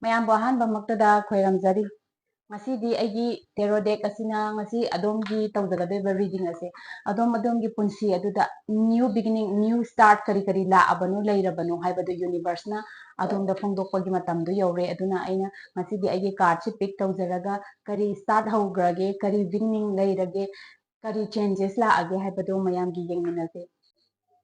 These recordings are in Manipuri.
ꯃꯌꯥꯝꯕꯨ ꯑꯍꯥꯟꯕꯃꯛꯇꯗ ꯈꯣꯏꯔꯝꯖꯔꯤ ꯉꯁꯤꯗꯤ ꯑꯩꯒꯤ ꯇꯦꯔꯣ ꯗꯦꯛ ꯑꯁꯤꯅ ꯉꯁꯤ ꯑꯗꯣꯝꯒꯤ ꯇꯧꯖꯒꯗꯧꯔꯤꯕ ꯔꯤꯗꯤꯡ ꯑꯁꯤ ꯑꯗꯣꯝꯒꯤ ꯄꯨꯟꯁꯤ ꯑꯗꯨꯗ ꯅ꯭ꯌꯨ ꯕꯤꯒꯤꯅꯤꯡ ꯅ꯭ꯌꯨ ꯁ꯭ꯇꯥꯔꯠ ꯀꯔꯤ ꯂꯥꯛꯑꯕꯅꯣ ꯂꯩꯔꯕꯅꯣ ꯍꯥꯏꯕꯗꯨ ꯌꯨꯅꯤꯚꯔꯁꯅ ꯑꯗꯣꯝꯗ ꯐꯣꯡꯗꯣꯛꯄꯒꯤ ꯃꯇꯝꯗꯨ ꯌꯧꯔꯦ ꯑꯗꯨꯅ ꯑꯩꯅ ꯉꯁꯤꯗꯤ ꯑꯩꯒꯤ ꯀꯥꯔꯗꯁꯤ ꯄꯤꯛ ꯇꯧꯖꯔꯒ ꯀꯔꯤ ꯁ꯭ꯇꯥꯔꯠ ꯍꯧꯈ꯭ꯔꯒꯦ ꯀꯔꯤ ꯕꯤꯒꯤꯅꯤꯡ ꯂꯩꯔꯒꯦ ꯀꯔꯤ ꯆꯦꯟꯖꯦꯁ ꯂꯥꯛꯑꯒꯦ ꯍꯥꯏꯕꯗꯨ ꯃꯌꯥꯝꯒꯤ ꯌꯦꯡꯃꯤꯟꯅꯁꯦ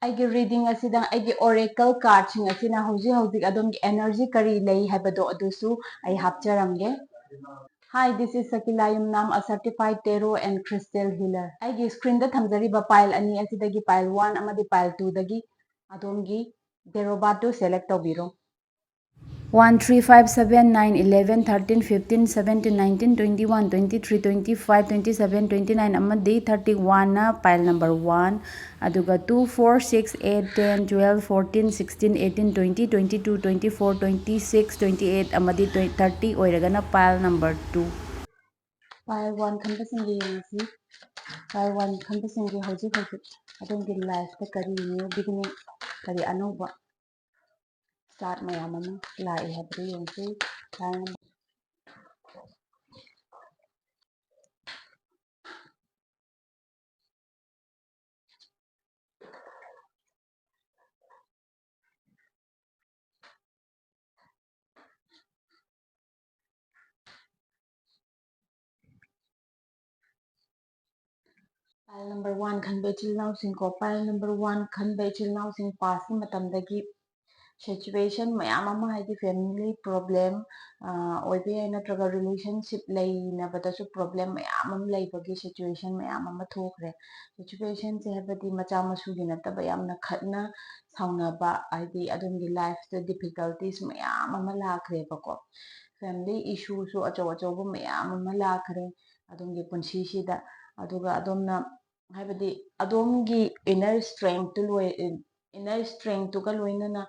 ꯑꯩꯒꯤ ꯔꯤꯗꯤꯡ ꯑꯁꯤꯗ ꯑꯩꯒꯤ ꯑꯣꯔꯦꯀꯜ ꯀꯥꯔꯗꯁꯤꯡ ꯑꯁꯤꯅ ꯍꯧꯖꯤꯛ ꯑꯗꯣꯝꯒꯤ एनर्जी करी लई हाइबदो अदुसु आई हापचरमगे Hi, this is Sakila Yumnam, a certified tarot and crystal healer. I screen da thamjariba pile ani asidagi pile 1 amadi pile 2 dagi adomgi tarot batu select tawbiro 1 3 5 7 9 11 13 15 17 19 21 23 25 27 29 amadi 31 na pile number 1 aduga 2 4 6 8 10 12 14 16 18 20 22 24 26 28 amadi 30 oiragana pile number 2 pile 1 khambasingi yasi pile 1 khambasingi hojik adongi life ta kari new beginning kari anuba start mayam ama lai habri yonsi Pile number 1 khanbe chilnau sing ko pile number 1 khanbe chilnau sing pass ni matamdagi situation mayam ama haidi family problem oibe ai natraga relationship lei na batasu problem mayam am lei bagi situation mayam ama thokre situation se habadi macha masu gi nataba yamna khatna sauna ba haidi adungi life the difficulties mayam ama lakre bako family issue su achaw bu mayam ama lakre adungi punshi sida aduga adomna हाइबदी अदोमगी इनर स्ट्रेंथ तो का लोइनना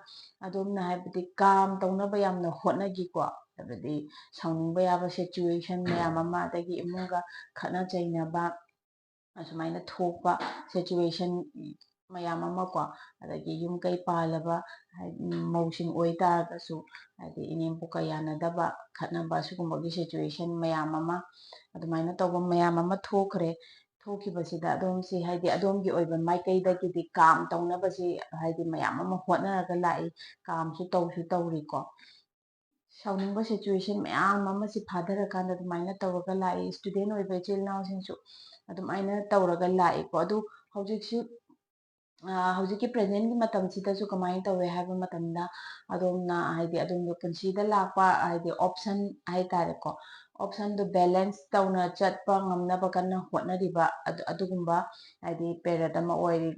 अदोमना हाइबदी काम तौनबा यामना होटनागिको हाइबदी साउनिंगबा याबा सिचुएशन मयाम अमा अदगी इमुंगा खना चैनाबा असुमाइना थोकपा सिचुएशन मयाम अमा को अदगी युम कई पालबा मौसिंग ओइ तारगसु हाइदी इनेमपु का यानदबा खनाबा सुगुंबगी सिचुएशन मयाम अमा अदुमाइना तौबा मयाम अमा थोखरे थोखिबसिदा अदोमसी हाइदी अदोमगी ओइबा माइकैदगिदी काम तौनबसी हाइदी मयाम अमा होटनरगा लाई कामसु तौरिको साउनिंगबा सिचुएशन मयाम अमा सि फादरकांदा अदुमाइना तौरगा लाई स्टूडेंट ओइबा चिलनाव सिंसु अदुमाइना तौरगा लाई को अदु हौजिकसि हौजिकि प्रेजेंट की मतम सिदसु कमाई तौवे हाइबा मतमदा अदोमना हाइदी अदोमगे पुंसीदा लापा हाइदी ऑप्शन हाइतारेको ऑप्शन दो balance तौना चटपा ngamnaba kanna hotnariba adugumba haidi period ama oiri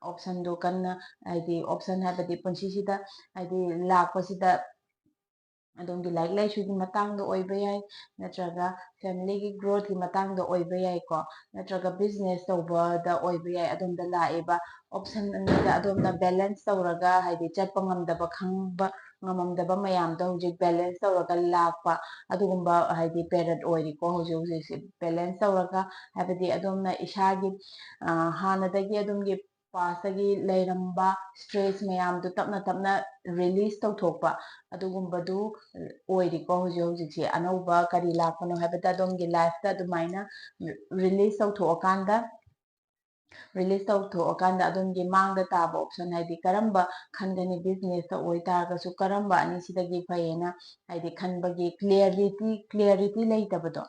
option do kanna haidi option habadi punsisida haidi lakpasida adongi like laishugi matangda oiba yai natraga family gi growth gi matangda oiba yai ko natraga business tauba da oiba yai adonda laeba option anida adonda balance tauraga haidi chatpa ngamdaba khangba ngamamdaba mayamda hojik balance tauraga lakpa adugumba haidi period oiri ko hojik balance tauraga habadi adonda ishagi hanadagi adongi पासगी लेरंबा स्ट्रेस मयाम दु तपना तपना रिलीज तौथोकपा अदुगुंबदु ओइरिको होजि होजिसे अनौबा करी लापनो हाबदा दोमगी लाइफ ता दुमाइना रिलीज तौथोकांदा अदोमगी मांगदा ताबा ऑप्शन हाइदी करंबा खनगनी बिजनेस ता ओइ तारगसु करंबा अनि सिदगी फयेना हाइदी खनबगी क्लियरिटी लेइतबदो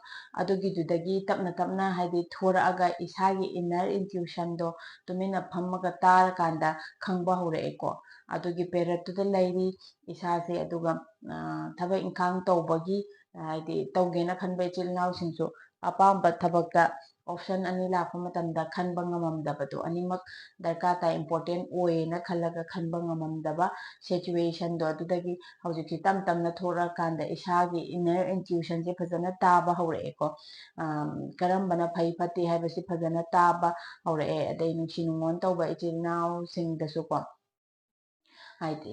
अदुगी दुदगी तपना तपना हाइदी थोरआगा इसागी इनर इंट्यूशन दो तुमिना फम्मगा तारकांदा खंगबा होरेको अदुगी पेरतुदा लैरी इसासे अदुगा थबक इंखांग तौबगी हाइदी तौगेना खनबे चिलनाव सिंसु अपाम्बा थबकता ऑप्शन अनि लापा मतमदा खनबा ngamamdabado animak darka ta important oina khalaga khanba ngamamdaba situation do adudagi hojiki tam tamna thora kanda isagi inner intuition je phajana taba hawreeko karambana phai phati haibasi phajana taba hawree adai nungsi nungon tauba ichilnaw singdasu ko haidi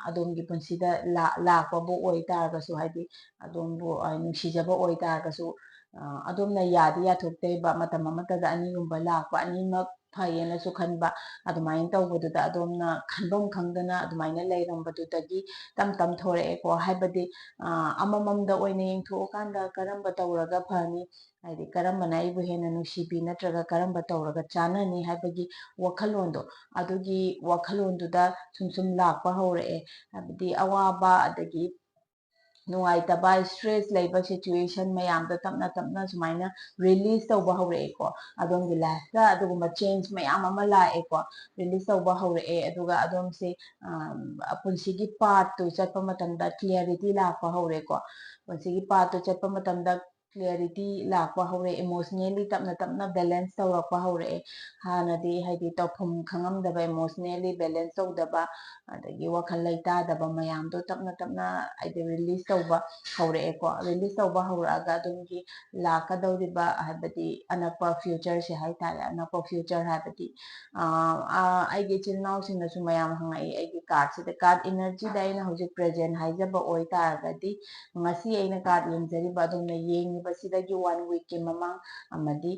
adomgi punsida lakpabu oy targasu haidi adombu nungsijaba oy targasu adom na yadi yathokte ba matam amatada ani gumba lakpa ani mak ꯐꯩꯌꯦꯅꯁꯨ ꯈꯟꯕ ꯑꯗꯨꯃꯥꯏꯅ ꯇꯧꯕꯗꯨꯗ ꯑꯗꯣꯝꯅ ꯈꯟꯐꯝ ꯈꯪꯗꯅ ꯑꯗꯨꯃꯥꯏꯅ ꯂꯩꯔꯝꯕꯗꯨꯗꯒꯤ ꯇꯝ ꯇꯝ ꯊꯣꯔꯛꯑꯦꯀꯣ ꯍꯥꯏꯕꯗꯤ ꯑꯃꯃꯝꯗ ꯑꯣꯏꯅ ꯌꯦꯡꯊꯣꯛꯑꯀꯥꯟꯗ ꯀꯔꯝꯕ ꯇꯧꯔꯒ ꯐꯅꯤ ꯍꯥꯏꯗꯤ ꯀꯔꯝꯕꯅ ꯑꯩꯕꯨ ꯍꯦꯟꯅ ꯅꯨꯡꯁꯤꯕꯤ ꯅꯠꯇ꯭ꯔꯒ ꯀꯔꯝꯕ ꯇꯧꯔꯒ ꯆꯥꯟꯅꯅꯤ ꯍꯥꯏꯕꯒꯤ ꯋꯥꯈꯜꯂꯣꯟꯗꯣ ꯑꯗꯨꯒꯤ ꯋꯥꯈꯜꯂꯣꯟꯗꯨꯗ ꯁꯨꯝ ꯂꯥꯛꯄ ꯍꯧꯔꯛꯑꯦ ꯍꯥꯏꯕꯗꯤ ꯑꯋꯥꯕ ꯑꯗꯒꯤ ꯅꯨꯡꯉꯥꯏꯇꯕ ꯁ꯭ꯇ꯭ꯔꯦꯁ ꯂꯩꯕ ꯁꯤꯆꯨꯋꯦꯁꯟ ꯃꯌꯥꯝꯗꯣ ꯇꯞꯅ ꯇꯞꯅ ꯁꯨꯃꯥꯏꯅ ꯔꯤꯂꯤꯁ ꯇꯧꯕ ꯍꯧꯔꯛꯑꯦꯀꯣ ꯑꯗꯣꯝꯒꯤ ꯂꯥꯏꯐꯇ ꯑꯗꯨꯒꯨꯝꯕ ꯆꯦꯟꯖ ꯃꯌꯥꯝ ꯑꯃ ꯂꯥꯛꯑꯦꯀꯣ ꯔꯤꯂꯤꯁ ꯇꯧꯕ ꯍꯧꯔꯛꯑꯦ ꯑꯗꯨꯒ ꯑꯗꯣꯝꯁꯦ ꯄꯨꯟꯁꯤꯒꯤ ꯄꯥꯠꯇꯨ ꯆꯠꯄ ꯃꯇꯝꯗ ꯀ꯭ꯂꯤꯌꯥꯔꯤꯇꯤ ꯂꯥꯛꯄ ꯍꯧꯔꯦꯀꯣ ꯄꯨꯟꯁꯤꯒꯤ ꯄꯥꯠꯇꯨ ꯆꯠꯄ ꯃꯇꯝꯗ ꯀ꯭ꯂꯤꯌꯥꯔꯤꯇꯤ ꯂꯥꯛꯄ ꯍꯧꯔꯦ ꯏꯃꯣꯁꯅꯦꯜꯂꯤ ꯇꯞꯅ ꯇꯞꯅ ꯕꯦꯂꯦꯟꯁ ꯇꯧꯔꯛꯄ ꯍꯧꯔꯛꯑꯦ ꯍꯥꯟꯅꯗꯤ ꯍꯥꯏꯗꯤ ꯇꯧꯐꯝ ꯈꯪꯉꯝꯗꯕ ꯏꯃꯣꯁꯅꯦꯜꯂꯤ ꯕꯦꯂꯦꯟꯁ ꯇꯧꯗꯕ ꯑꯗꯒꯤ ꯋꯥꯈꯜ ꯂꯩꯇꯥꯗꯕ ꯃꯌꯥꯝꯗꯣ ꯇꯞꯅ ꯇꯞꯅ ꯍꯥꯏꯗꯤ ꯔꯤꯂꯤꯁ ꯇꯧꯕ ꯍꯧꯔꯛꯑꯦꯀꯣ ꯔꯤꯂꯤꯁ ꯇꯧꯕ ꯍꯧꯔꯛꯑꯒ ꯑꯗꯣꯝꯒꯤ ꯂꯥꯛꯀꯗꯧꯔꯤꯕ ꯍꯥꯏꯕꯗꯤ ꯑꯅꯛꯄ ꯐ꯭ꯌꯨꯆꯔꯁꯦ ꯍꯥꯏꯇꯥꯔꯦ ꯑꯅꯛꯄ ꯐ꯭ꯌꯨꯆꯔ ꯍꯥꯏꯕꯗꯤ ꯑꯩꯒꯤ ꯏꯆꯤꯜ ꯏꯅꯥꯎꯁꯤꯡꯅꯁꯨ ꯃꯌꯥꯝ ꯍꯪꯉꯛꯏ ꯑꯩꯒꯤ ꯀꯥꯔꯗꯁꯤꯗ ꯀꯥꯔꯗ ꯏꯅꯔꯖꯤꯗ ꯑꯩꯅ ꯍꯧꯖꯤꯛ ꯄ꯭ꯔꯦꯖꯦꯟ ꯍꯥꯏꯖꯕ ꯑꯣꯏꯇꯥꯔꯒꯗꯤ ꯉꯁꯤ ꯑꯩꯅ ꯀꯥꯔꯗ ꯌꯦꯡꯖꯔꯤꯕ ꯑꯗꯣꯝꯅ ꯌꯦꯡꯉꯤꯕꯁꯤꯗꯒꯤ 1 ꯋꯤꯛꯀꯤ ꯃꯃꯥꯡ ꯑꯃꯗꯤ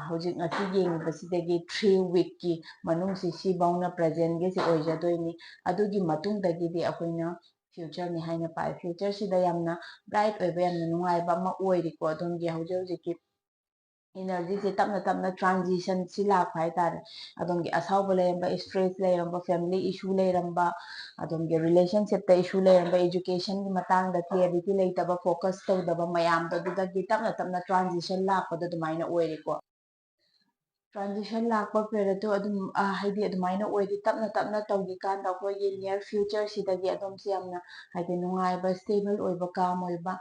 ꯍꯧꯖꯤꯛ ꯉꯁꯤ ꯌꯦꯡꯉꯤꯕꯁꯤꯗꯒꯤ 3 ꯋꯤꯛꯀꯤ ꯃꯅꯨꯡꯁꯤ ꯁꯤꯐꯧꯅ ꯄ꯭ꯔꯦꯖꯦꯟꯒꯤꯁꯤ ꯑꯣꯏꯖꯗꯣꯏꯅꯤ ꯑꯗꯨꯒꯤ ꯃꯇꯨꯡꯗꯒꯤꯗꯤ ꯑꯩꯈꯣꯏꯅ ꯐ꯭ꯌꯨꯆꯔꯅꯤ ꯍꯥꯏꯅ ꯄꯥꯏ ꯐ꯭ꯌꯨꯆꯔꯁꯤꯗ ꯌꯥꯝꯅ ꯕ꯭ꯔꯥꯏꯠ ꯑꯣꯏꯕ ꯌꯥꯝꯅ ꯅꯨꯡꯉꯥꯏꯕ ꯑꯃ ꯑꯣꯏꯔꯤꯀꯣ ꯑꯗꯣꯝꯒꯤ ꯍꯧꯖꯤꯛ ꯍꯧꯖꯤꯛꯀꯤ ꯏꯅꯔꯖꯤꯁꯦ ꯇꯞꯅ ꯇꯞꯅ ꯇ꯭ꯔꯥꯟꯖꯤꯁꯟꯁꯤ ꯂꯥꯛꯄ ꯍꯥꯏꯇꯥꯔꯦ ꯑꯗꯣꯝꯒꯤ ꯑꯁꯥꯎꯕ ꯂꯩꯔꯝꯕ ꯁ꯭ꯇ꯭ꯔꯦꯁ ꯂꯩꯔꯝꯕ ꯐꯦꯃꯤꯂꯤ ꯏꯁꯨ ꯂꯩꯔꯝꯕ ꯑꯗꯣꯝꯒꯤ ꯔꯤꯂꯦꯁꯟꯁꯤꯞꯇ ꯏꯁꯨ ꯂꯩꯔꯝꯕ ꯏꯖꯨꯀꯦꯁꯟꯒꯤ ꯃꯇꯥꯡꯗ ꯀ꯭ꯂꯤꯌꯥꯔꯤꯇꯤ ꯂꯩꯇꯕ ꯐꯣꯀꯁ ꯇꯧꯗꯕ ꯃꯌꯥꯝꯗꯣ ꯑꯗꯨꯗꯒꯤ ꯇꯞꯅ ꯇꯞꯅ ꯇ꯭ꯔꯥꯟꯖꯤꯁꯟ ꯂꯥꯛꯄꯗꯣ ꯑꯗꯨꯃꯥꯏꯅ ꯑꯣꯏꯔꯦꯀꯣ ꯇ꯭ꯔꯥꯟꯖꯤꯁꯟ ꯂꯥꯛꯄ ꯄꯦꯔꯠꯇꯣ ꯑꯗꯨꯝ ꯍꯥꯏꯗꯤ ꯑꯗꯨꯃꯥꯏꯅ ꯑꯣꯏꯗꯤ ꯇꯞꯅ ꯇꯞꯅ ꯇꯧꯈꯤꯀꯥꯟꯗ ꯑꯩꯈꯣꯏꯒꯤ ꯅꯤꯌꯔ ꯐ꯭ꯌꯨꯆꯔꯁꯤꯗꯒꯤ ꯑꯗꯣꯝꯁꯦ ꯌꯥꯝꯅ ꯍꯥꯏꯗꯤ ꯅꯨꯡꯉꯥꯏꯕ ꯁ꯭ꯇꯦꯕꯜ ꯑꯣꯏꯕ ꯀꯥꯝ ꯑꯣꯏꯕ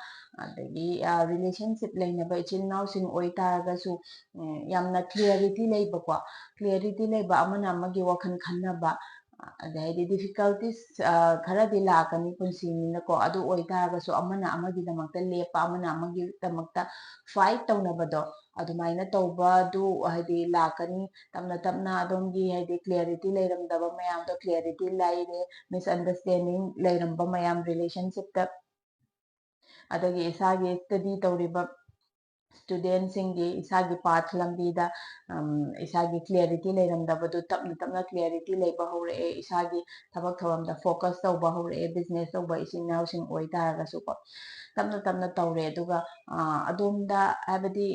ꯑꯗꯒꯤ ꯔꯤꯂꯦꯁꯟꯁꯤꯞ ꯂꯩꯅꯕ ꯏꯆꯤꯜ ꯏꯅꯥꯎꯁꯤꯡ ꯑꯣꯏꯇꯥꯔꯒꯁꯨ ꯌꯥꯝꯅ ꯀ꯭ꯂꯤꯌꯥꯔꯤꯇꯤ ꯂꯩꯕꯀꯣ ꯀ꯭ꯂꯤꯌꯥꯔꯤꯇꯤ ꯂꯩꯕ ꯑꯃꯅ ꯑꯃꯒꯤ ꯋꯥꯈꯜ ꯈꯟꯅꯕ ꯑꯗꯩꯗꯤ ꯗꯤꯐꯤꯀꯜꯇꯤꯁ ꯈꯔꯗꯤ ꯂꯥꯛꯀꯅꯤ ꯄꯨꯟꯁꯤꯅꯤꯅꯀꯣ ꯑꯗꯨ ꯑꯣꯏꯇꯥꯔꯒꯁꯨ ꯑꯃꯅ ꯑꯃꯒꯤꯗꯃꯛꯇ ꯂꯦꯞꯄ ꯑꯃꯅ ꯑꯃꯒꯤꯗꯃꯛꯇ ꯐꯥꯏꯠ ꯇꯧꯅꯕꯗꯣ ꯑꯗꯨꯃꯥꯏꯅ ꯇꯧꯕꯗꯨ ꯍꯥꯏꯗꯤ ꯂꯥꯛꯀꯅꯤ ꯇꯞꯅ ꯇꯞꯅ ꯑꯗꯣꯝꯒꯤ ꯍꯥꯏꯗꯤ ꯀ꯭ꯂꯤꯌꯥꯔꯤꯇꯤ ꯂꯩꯔꯝꯗꯕ ꯃꯌꯥꯝꯗꯣ ꯀ꯭ꯂꯤꯌꯥꯔꯤꯇꯤ ꯂꯩꯔꯦ ꯃꯤꯁꯑꯟꯗꯔꯁꯇꯦꯟꯗꯤꯡ ꯂꯩꯔꯝꯕ ꯃꯌꯥꯝ ꯔꯤꯂꯦꯁꯟꯁꯤꯞꯇ ꯑꯗꯒꯤ ꯏꯁꯥꯒꯤ ꯁ꯭ꯇꯗꯤ ꯇꯧꯔꯤꯕ ꯁ꯭ꯇꯨꯗꯦꯟꯁꯤꯡꯒꯤ ꯏꯁꯥꯒꯤ ꯄꯥꯊ ꯂꯝꯕꯤꯗ ꯏꯁꯥꯒꯤ ꯀ꯭ꯂꯤꯌꯥꯔꯤꯇꯤ ꯂꯩꯔꯝꯗꯕꯗꯨ ꯇꯞꯅ ꯇꯞꯅ ꯀ꯭ꯂꯤꯌꯥꯔꯤꯇꯤ ꯂꯩꯕ ꯍꯧꯔꯛꯑꯦ ꯏꯁꯥꯒꯤ ꯊꯕꯛ ꯊꯧꯔꯝꯗ ꯐꯣꯀꯁ ꯇꯧꯕ ꯍꯧꯔꯛꯑꯦ ꯕꯤꯖꯤꯅꯦꯁ ꯇꯧꯕ ꯏꯆꯤꯜ ꯏꯅꯥꯎꯁꯤꯡ ꯑꯣꯏꯇꯥꯔꯒꯁꯨꯀꯣ ꯇꯞꯅ ꯇꯞꯅ ꯇꯧꯔꯦ ꯑꯗꯨꯒ ꯑꯗꯣꯝꯗ ꯍꯥꯏꯕꯗꯤ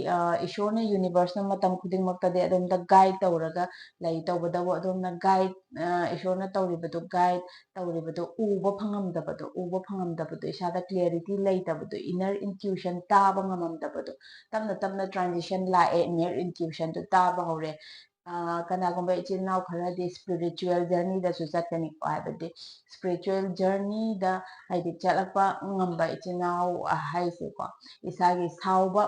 ꯏꯁꯣꯔꯅ ꯌꯨꯅꯤꯚꯔꯁꯅ ꯃꯇꯝ ꯈꯨꯗꯤꯡꯃꯛꯇꯗꯤ ꯑꯗꯣꯝꯗ ꯒꯥꯏꯗ ꯇꯧꯔꯒ ꯂꯩ ꯇꯧꯕꯇꯕꯨ ꯑꯗꯣꯝꯅ ꯒꯥꯏꯗ ꯏꯁꯣꯔꯅ ꯇꯧꯔꯤꯕꯗꯨ ꯒꯥꯏꯗ ꯇꯧꯔꯤꯕꯗꯨ ꯎꯕ ꯐꯪꯉꯝꯗꯕꯗꯣ ꯏꯁꯥꯗ ꯀ꯭ꯂꯤꯌꯥꯔꯤꯇꯤ ꯂꯩꯇꯕꯗꯣ ꯏꯅꯔ ꯏꯟꯇ꯭ꯌꯨꯁꯟ ꯇꯥꯕ ꯉꯝꯃꯝꯗꯕꯗꯣ ꯇꯞꯅ ꯇꯞꯅ ꯇ꯭ꯔꯥꯟꯖꯤꯁꯟ ꯂꯥꯛꯑꯦ ꯏꯅꯔ ꯏꯟꯇ꯭ꯌꯨꯁꯟꯗꯨ ꯇꯥꯕ ꯍꯧꯔꯦ ꯀꯅꯥꯒꯨꯝꯕ ꯏꯆꯤꯜ ꯏꯅꯥꯎ ꯈꯔꯗꯤ ꯁ꯭ꯄꯤꯔꯤꯆꯨꯋꯦꯜ ꯖꯔꯅꯤꯗꯁꯨ ꯆꯠꯀꯅꯤꯀꯣ ꯍꯥꯏꯕꯗꯤ ꯁ꯭ꯄꯤꯔꯤꯆꯨꯋꯦꯜ ꯖꯔꯅꯤꯗ ꯍꯥꯏꯗꯤ ꯆꯠꯂꯛꯄ ꯉꯝꯕ ꯏꯆꯤꯜ ꯏꯅꯥꯎ ꯍꯥꯏꯁꯦꯀꯣ ꯏꯁꯥꯒꯤ ꯁꯥꯎꯕ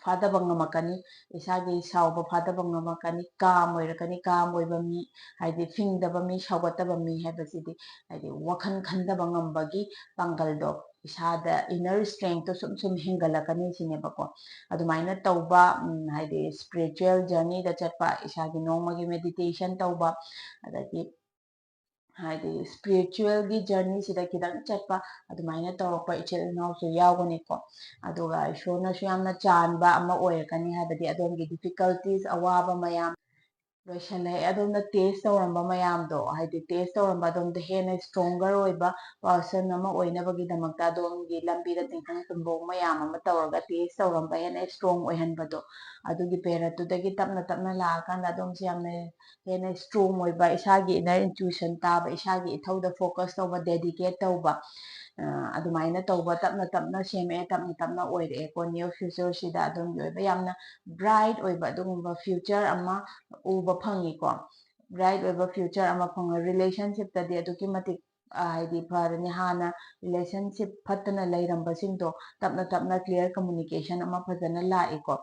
ꯐꯥꯗꯕ ꯉꯝꯃꯛꯀꯅꯤ ꯏꯁꯥꯒꯤ ꯁꯥꯎꯕ ꯐꯥꯗꯕ ꯉꯝꯃꯛꯀꯅꯤ ꯀꯥꯝ ꯑꯣꯏꯔꯛꯀꯅꯤ ꯀꯥꯝ ꯑꯣꯏꯕ ꯃꯤ ꯍꯥꯏꯗꯤ ꯐꯤꯡꯗꯕ ꯃꯤ ꯁꯥꯎꯒꯠꯇꯕ ꯃꯤ ꯍꯥꯏꯕꯁꯤꯗꯤ ꯍꯥꯏꯗꯤ ꯋꯥꯈꯜ ꯈꯟꯗꯕ ꯉꯝꯕꯒꯤ ꯄꯥꯡꯒꯜꯗꯣ ꯏꯁꯥꯗ ꯏꯅꯔ ꯏꯁꯇ꯭ꯔꯦꯡꯇꯣ ꯁꯨꯝ ꯁꯨꯝ ꯍꯦꯟꯒꯠꯂꯛꯀꯅꯤ ꯁꯤꯅꯦꯕꯀꯣ ꯑꯗꯨꯃꯥꯏꯅ ꯇꯧꯕ ꯍꯥꯏꯗꯤ ꯁ꯭ꯄꯤꯔꯤꯆꯨꯋꯦꯜ ꯖꯔꯅꯤꯗ ꯆꯠꯄ ꯏꯁꯥꯒꯤ ꯅꯣꯡꯃꯒꯤ ꯃꯦꯗꯤꯇꯦꯁꯟ ꯇꯧꯕ ꯑꯗꯒꯤ ꯍꯥꯏꯗꯤ ꯁ꯭ꯄꯤꯔꯤꯆꯨꯋꯦꯜꯒꯤ ꯖꯔꯅꯤꯁꯤꯗ ꯈꯤꯇꯪ ꯆꯠꯄ ꯑꯗꯨꯃꯥꯏꯅ ꯇꯧꯔꯛꯄ ꯏꯆꯤꯜ ꯏꯅꯥꯎꯁꯨ ꯌꯥꯎꯒꯅꯤꯀꯣ ꯑꯗꯨꯒ ꯏꯁꯣꯔꯅꯁꯨ ꯌꯥꯝꯅ ꯆꯥꯟꯕ ꯑꯃ ꯑꯣꯏꯔꯛꯀꯅꯤ ꯍꯥꯏꯕꯗꯤ ꯑꯗꯣꯝꯒꯤ ꯗꯤꯐꯤꯀꯜꯇꯤꯁ ꯑꯋꯥꯕ ꯃꯌꯥꯝ ꯂꯣꯏꯁꯜꯂꯛꯑꯦ ꯑꯗꯣꯝꯅ ꯇꯦꯁ ꯇꯧꯔꯝꯕ ꯃꯌꯥꯝꯗꯣ ꯍꯥꯏꯗꯤ ꯇꯦꯁ ꯇꯧꯔꯝꯕ ꯑꯗꯣꯝꯗ ꯍꯦꯟꯅ ꯁ꯭ꯇ꯭ꯔꯣꯡꯒꯔ ꯑꯣꯏꯕ ꯄꯔꯁꯟ ꯑꯃ ꯑꯣꯏꯅꯕꯒꯤꯗꯃꯛꯇ ꯑꯗꯣꯝꯒꯤ ꯂꯝꯕꯤꯗ ꯇꯤꯡꯈꯪ ꯇꯨꯝꯕꯣꯡ ꯃꯌꯥꯝ ꯑꯃ ꯇꯧꯔꯒ ꯇꯦꯁ ꯇꯧꯔꯝꯕ ꯍꯦꯟꯅ ꯁ꯭ꯇ꯭ꯔꯣꯡ ꯑꯣꯏꯍꯟꯕꯗꯣ ꯑꯗꯨꯒꯤ ꯄꯦꯔꯠꯇꯨꯗꯒꯤ ꯇꯞꯅ ꯇꯞꯅ ꯂꯥꯛꯑꯀꯥꯟꯗ ꯑꯗꯣꯝꯁꯦ ꯌꯥꯝꯅ ꯍꯦꯟꯅ ꯁ꯭ꯇ꯭ꯔꯣꯡ ꯑꯣꯏꯕ ꯏꯁꯥꯒꯤ ꯏꯅꯔ ꯏꯟꯇ꯭ꯌꯨꯁꯟ ꯇꯥꯕ ꯏꯁꯥꯒꯤ ꯏꯊꯧꯗ ꯐꯣꯀꯁ ꯇꯧꯕ ꯗꯦꯗꯤꯀꯦꯠ ꯇꯧꯕ ꯑꯗꯨꯃꯥꯏꯅ ꯇꯧꯕ ꯇꯞꯅ ꯇꯞꯅ ꯁꯦꯝꯃꯛꯑꯦ ꯇꯞꯅ ꯇꯞꯅ ꯑꯣꯏꯔꯛꯑꯦꯀꯣ ꯅꯤꯌꯔ ꯐ꯭ꯌꯨꯆꯔꯁꯤꯗ ꯑꯗꯣꯝꯒꯤ ꯑꯣꯏꯕ ꯌꯥꯝꯅ ꯕ꯭ꯔꯥꯏꯠ ꯑꯣꯏꯕ ꯑꯗꯨꯒꯨꯝꯕ ꯐ꯭ꯌꯨꯆꯔ ꯑꯃ ꯎꯕ ꯐꯪꯉꯤꯀꯣ ꯕ꯭ꯔꯥꯏꯠ ꯑꯣꯏꯕ ꯐ꯭ꯌꯨꯆꯔ ꯑꯃ ꯐꯪꯉꯦ ꯔꯤꯂꯦꯁꯟꯁꯤꯞꯇꯗꯤ ꯑꯗꯨꯛꯀꯤ ꯃꯇꯤꯛ ꯍꯥꯏꯗꯤ ꯐꯔꯅꯤ ꯍꯥꯟꯅ ꯔꯤꯂꯦꯁꯟꯁꯤꯞ ꯐꯠꯇꯅ ꯂꯩꯔꯝꯕꯁꯤꯡꯗꯣ ꯇꯞꯅ ꯇꯞꯅ ꯀ꯭ꯂꯤꯌꯥꯔ ꯀꯝꯃꯨꯅꯤꯀꯦꯁꯟ ꯑꯃ ꯐꯖꯅ ꯂꯥꯛꯏꯀꯣ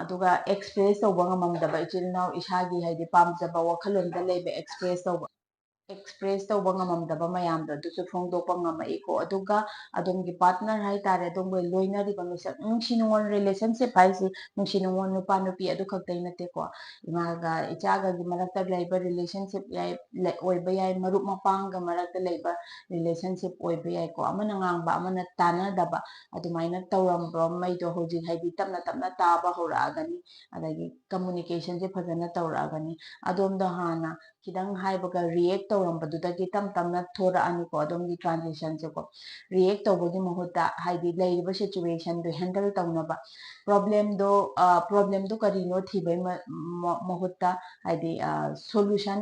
ꯑꯗꯨꯒ ꯑꯦꯛꯁꯄ꯭ꯔꯦꯁ ꯇꯧꯕ ꯉꯝꯃꯝꯗꯕ ꯏꯆꯤꯜ ꯏꯅꯥꯎ ꯏꯁꯥꯒꯤ ꯍꯥꯏꯗꯤ ꯄꯥꯝꯖꯕ ꯋꯥꯈꯜꯂꯣꯟꯗ ꯂꯩꯕ ꯑꯦꯛꯁꯄ꯭ꯔꯦꯁ ꯇꯧꯕ express tauba ngamamdaba mayamdo adusu phongdokpa ngamaiko aduga adomgi partner haitare adongo loinariba misak nungsinungon relationship haisi nungsinungon nupa nupi adu khaktai nateko imaga ichaga gi marakta laiba relationship yai oiba yai marup mapangga marakta laiba relationship oiba yai ko amana ngangba amana tanadaba adumaina tawramba maido hojik haidi tapna tapna taba horagani adagi communication je phajana tawragani adomda hana kidang haibaga react tawrambadudagi tam tamna thorani ko adomgi transition se ko react tawbagi mahutta haidi laiba situation do handle tawnaba problem do karino thibai mahutta haidi solution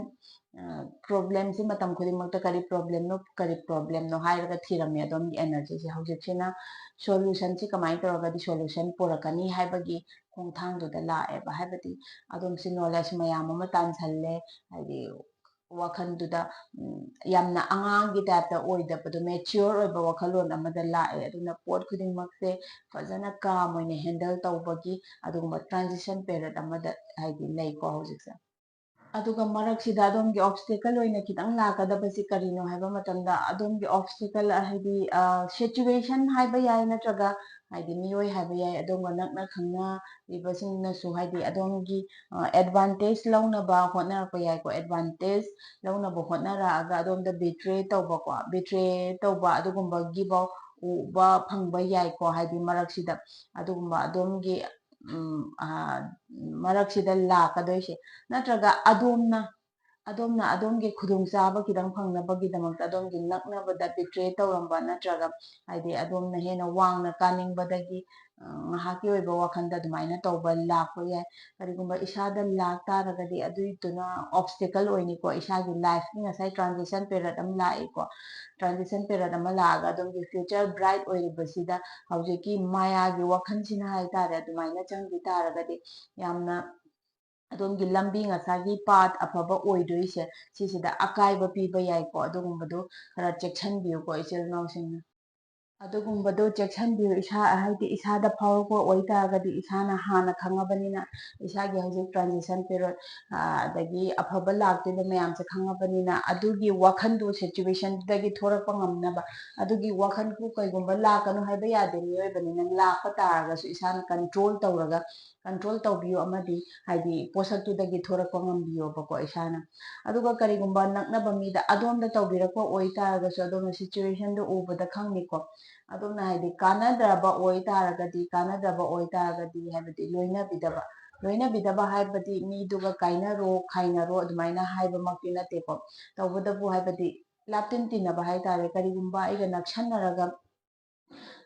problem si matam khudimakta kari problem no hairaga thirami adomgi energy se hojikchina solution si kamai tawragadi solution porakani haibagi khongthangduda laeba haibadi adomsi knowledge mayam ama tansalle haidi wakhanduda yamna angangi type oidabado mature oiba wakhalon amada lae aduna pot khudingmakse fazana calm oina handle tawbagi adugumba transition period amada haidi laiko hojikse aduga maraksida adomgi obstacle oina kitang lakadabasi karino haiba matamda adomgi obstacle haidi situation haiba yai natraga haidi miyoi haiba yai adonga nakna khangna ribasingnasu haidi adomgi advantage launaba hotnarpa yai ko advantage launaba hotnaraga adomda betray tawba adugumba give up uba phangba yai ko haidi maraksida adugumba adomgi maraksida lakadoise natraga adomgi khudungchaba kidang phangnabagidamakt adomgi naknabada betray tawramba natraga haidi adomna hena wangna kaningbadagi ngahaki oiba wakhanda adumaina tawba lakpa yai karigumba isada laktaragadi aduituna obstacle oiniko isagi life ni ngasai transition period am laiko transition period ama laga adomgi future bright oiribasida haujiki mayagi wakhansina haitare adumaina changgi taragadi yamna adomgi lambi ngasagi path afaba oidoise sisida akaiba piba yaiko adugumbado khara chekshanbiyu ko ichil nausingna adugumbado chekshanbiyu isa haidi isada phawrokwa oitaragadi isana hana khangabanina isagi hojik transition period adagi afaba laktiba mayamse khangabanina adugi wakhandu situation dagi thorakpa ngamnaba adugi wakhanku kaigumba lakanu haiba yade miyoibanina lakpa taragasu isana control tawbiyu amadi haidi posaktu thorakpa ngambiyoba isana aduga karigumba naknaba mida adomda tawbirakpa oitaragasu adomna situation do ubada khangniko adomna haidi kanadaba oitaragadi haibadi loinabidaba haibadi miduga kainaro khainaro adumaina haiba makti nateko tawbadabu haibadi laptin tinaba haitare karigumba aiga nakshannaraga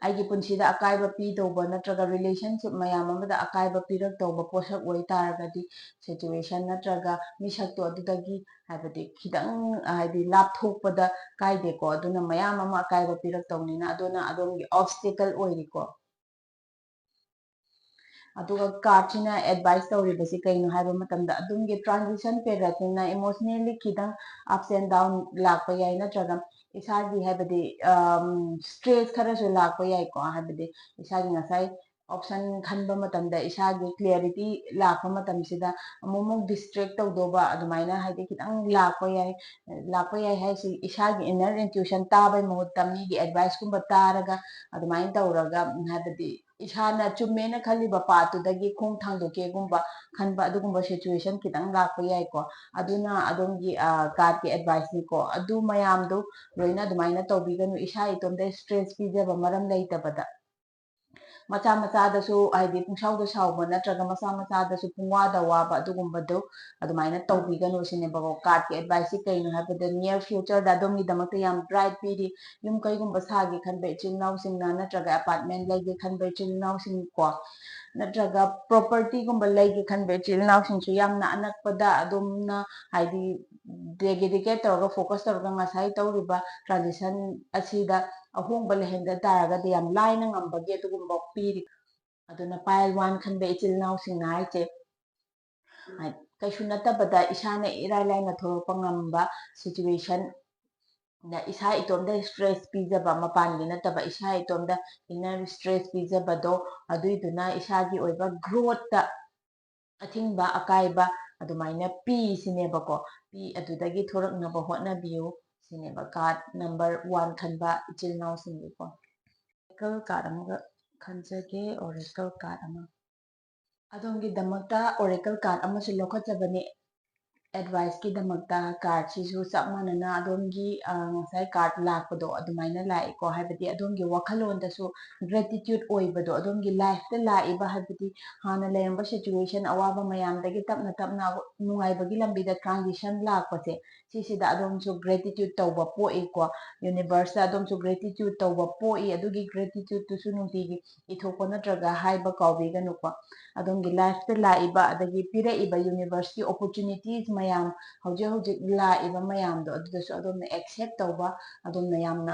aigi punsida akaiba pidauba natraga relationship mayam amada akaiba piraktauba posak oitaragadi situation natraga misakto adudagi haibadi khidang haidi lapthokpada kaideko aduna mayam ama akaiba piraktaunina aduna adongi obstacle oiriko aduga karchina advice tawribasi kaino haiba matamda adumgi transition period na emotionally khidang ups and down lakpa yai natraga isagi haibadi stress kharasu lakpa yai ko haibadi isagi ngasai option khanba matamda isagi clarity lakpa matamsida amumuk distract tawdoba adumaina haidi khidang lakpa yai haisi isagi inner intuition tabai mahutta migi advice kumba taraga adumaina tawraga haibadi isana chummena khaliba patudagi khong thangdokegumba khanba adugumba situation kitang lakpa yai ko aduna adongi card ki advice ni ko adu mayamdu loina adumaina tawbiganu isa itomda stress pijaba maram leitabada macha macha dasu haidi pungsauda sauba natraga macha dasu pungwada waba adugumbado adumaina tawbiganu sinebako card ki advice kaino habada near future da adomgi damakta yam bright piri yum kaigumba sagi khanba ichil nausingna natraga apartment lege khanba ichil nausing ko natraga property gumba lege khanba ichil nausingsu yamna anakpada adumna haidi dedicate tawraga focus tawraga ngasai tawriba transition asida ahongba lehenda taragadi yam laina ngambagi adugumba piri aduna pile 1 khanba ichil nausingna haite kaisu natabada isana irai laina thorakpa ngamba situation na isa itomda stress pijaba mapangi nataba isa itomda inner stress pijabado aduiduna isagi oiba growth ta athingba akaiba adumaina pi sinebako ꯄꯤ ꯑꯗꯨꯗꯒꯤ ꯊꯣꯔꯛꯅꯕ ꯍꯣꯠꯅꯕꯤꯌꯨ ꯁꯤꯅꯦꯕ ꯀꯥꯔꯗ ꯅꯝꯕꯔ 1 ꯈꯟꯕ ꯏꯆꯤꯜ ꯏꯅꯥꯎꯁꯤꯡꯒꯤꯀꯣ ꯑꯣꯔꯦꯀꯜ ꯀꯥꯔꯗ ꯑꯃꯒ ꯈꯟꯖꯒꯦ ꯑꯣꯔꯦꯀꯜ ꯀꯥꯔꯗ ꯑꯃ ꯑꯗꯣꯝꯒꯤꯗꯃꯛꯇ ꯑꯣꯔꯦꯀꯜ ꯀꯥꯔꯗ ꯑꯃꯁꯨ ꯂꯧꯈꯠꯆꯕꯅꯤ ꯑꯦꯗꯚꯥꯏꯁꯀꯤꯗꯃꯛꯇ ꯀꯥꯔꯗꯁꯤꯁꯨ ꯆꯞ ꯃꯥꯟꯅꯅ ꯑꯗꯣꯝꯒꯤ ꯉꯁꯥꯏ ꯀꯥꯔꯗ ꯂꯥꯛꯄꯗꯣ ꯑꯗꯨꯃꯥꯏꯅ ꯂꯥꯛꯏꯀꯣ ꯍꯥꯏꯕꯗꯤ ꯑꯗꯣꯝꯒꯤ ꯋꯥꯈꯜꯂꯣꯟꯗꯁꯨ ꯒ꯭ꯔꯦꯇꯤꯇ꯭ꯌꯨꯠ ꯑꯣꯏꯕꯗꯣ ꯑꯗꯣꯝꯒꯤ ꯂꯥꯏꯐꯇ ꯂꯥꯛꯏꯕ ꯍꯥꯏꯕꯗꯤ ꯍꯥꯟꯅ ꯂꯩꯔꯝꯕ ꯁꯤꯆꯨꯋꯦꯁꯟ ꯑꯋꯥꯕ ꯃꯌꯥꯝꯗꯒꯤ ꯇꯞꯅ ꯇꯞꯅ ꯅꯨꯡꯉꯥꯏꯕꯒꯤ ꯂꯝꯕꯤꯗ ꯇ꯭ꯔꯥꯟꯖꯤꯁꯟ ꯂꯥꯛꯄꯁꯦ ꯁꯤꯁꯤꯗ ꯑꯗꯣꯝꯁꯨ ꯒ꯭ꯔꯦꯇꯤꯇ꯭ꯌꯨꯠ ꯇꯧꯕ ꯄꯣꯛꯏꯀꯣ ꯌꯨꯅꯤꯚꯔꯁꯇ ꯑꯗꯣꯝꯁꯨ ꯒ꯭ꯔꯦꯇꯤꯇ꯭ꯌꯨꯠ ꯇꯧꯕ ꯄꯣꯛꯏ ꯑꯗꯨꯒꯤ ꯒ꯭ꯔꯦꯇꯤꯇ꯭ꯌꯨꯠꯇꯨꯁꯨ ꯅꯨꯡꯇꯤꯒꯤ ꯏꯊꯣꯛꯄ ꯅꯠꯇ꯭ꯔꯒ ꯍꯥꯏꯕ ꯀꯥꯎꯕꯤꯒꯅꯨꯀꯣ ꯑꯗꯣꯝꯒꯤ ꯂꯥꯏꯐꯇ ꯂꯥꯛꯏꯕ ꯑꯗꯒꯤ ꯄꯤꯔꯛꯏꯕ ꯌꯨꯅꯤꯚꯔꯁꯀꯤ ꯑꯣꯄꯣꯔꯆꯨꯅꯤꯇꯤꯁ ꯃꯌꯥꯝ ꯍꯧꯖꯤꯛ ꯍꯧꯖꯤꯛ ꯂꯥꯛꯏꯕ ꯃꯌꯥꯝꯗꯣ ꯑꯗꯨꯗꯁꯨ ꯑꯗꯣꯝꯅ ꯑꯦꯛꯁꯦꯞ ꯇꯧꯕ ꯑꯗꯣꯝꯅ ꯌꯥꯝꯅ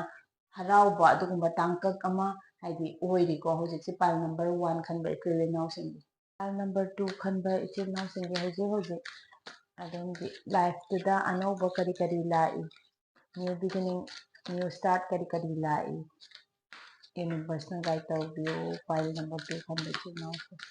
ꯍꯔꯥꯎꯕ ꯑꯗꯨꯒꯨꯝꯕ ꯇꯥꯡꯀꯛ ꯑꯃ ꯍꯥꯏꯗꯤ ꯑꯣꯏꯔꯤꯀꯣ ꯍꯧꯖꯤꯛꯁꯦ ꯄꯥꯏꯜ ꯅꯝꯕꯔ 1 ꯈꯟꯕ ꯏꯆꯤꯜ ꯏꯅꯥꯎꯁꯤꯡꯒꯤ ꯄꯥꯏꯜ ꯅꯝꯕꯔ 2 ꯈꯟꯕ ꯏꯆꯤꯜ ꯏꯅꯥꯎꯁꯤꯡꯒꯤ ꯍꯧꯖꯤꯛ ꯍꯧꯖꯤꯛ ꯑꯗꯣꯝꯒꯤ ꯂꯥꯏꯐꯇꯨꯗ ꯑꯅꯧꯕ ꯀꯔꯤ ꯀꯔꯤ ꯂꯥꯛꯏ ꯅ꯭ꯌꯨ ꯕꯤꯒꯤꯅꯤꯡ ꯅ꯭ꯌꯨ ꯁ꯭ꯇꯥꯔꯠ ꯀꯔꯤ ꯀꯔꯤ ꯂꯥꯛꯏ ꯌꯨꯅꯤꯚꯔꯁꯅ ꯒꯥꯏꯗ ꯇꯧꯕꯤꯌꯨ ꯄꯥꯏꯜ ꯅꯝꯕꯔ 2 ꯈꯟꯕ ꯏꯆꯤꯜ ꯏꯅꯥꯎꯁꯤꯡ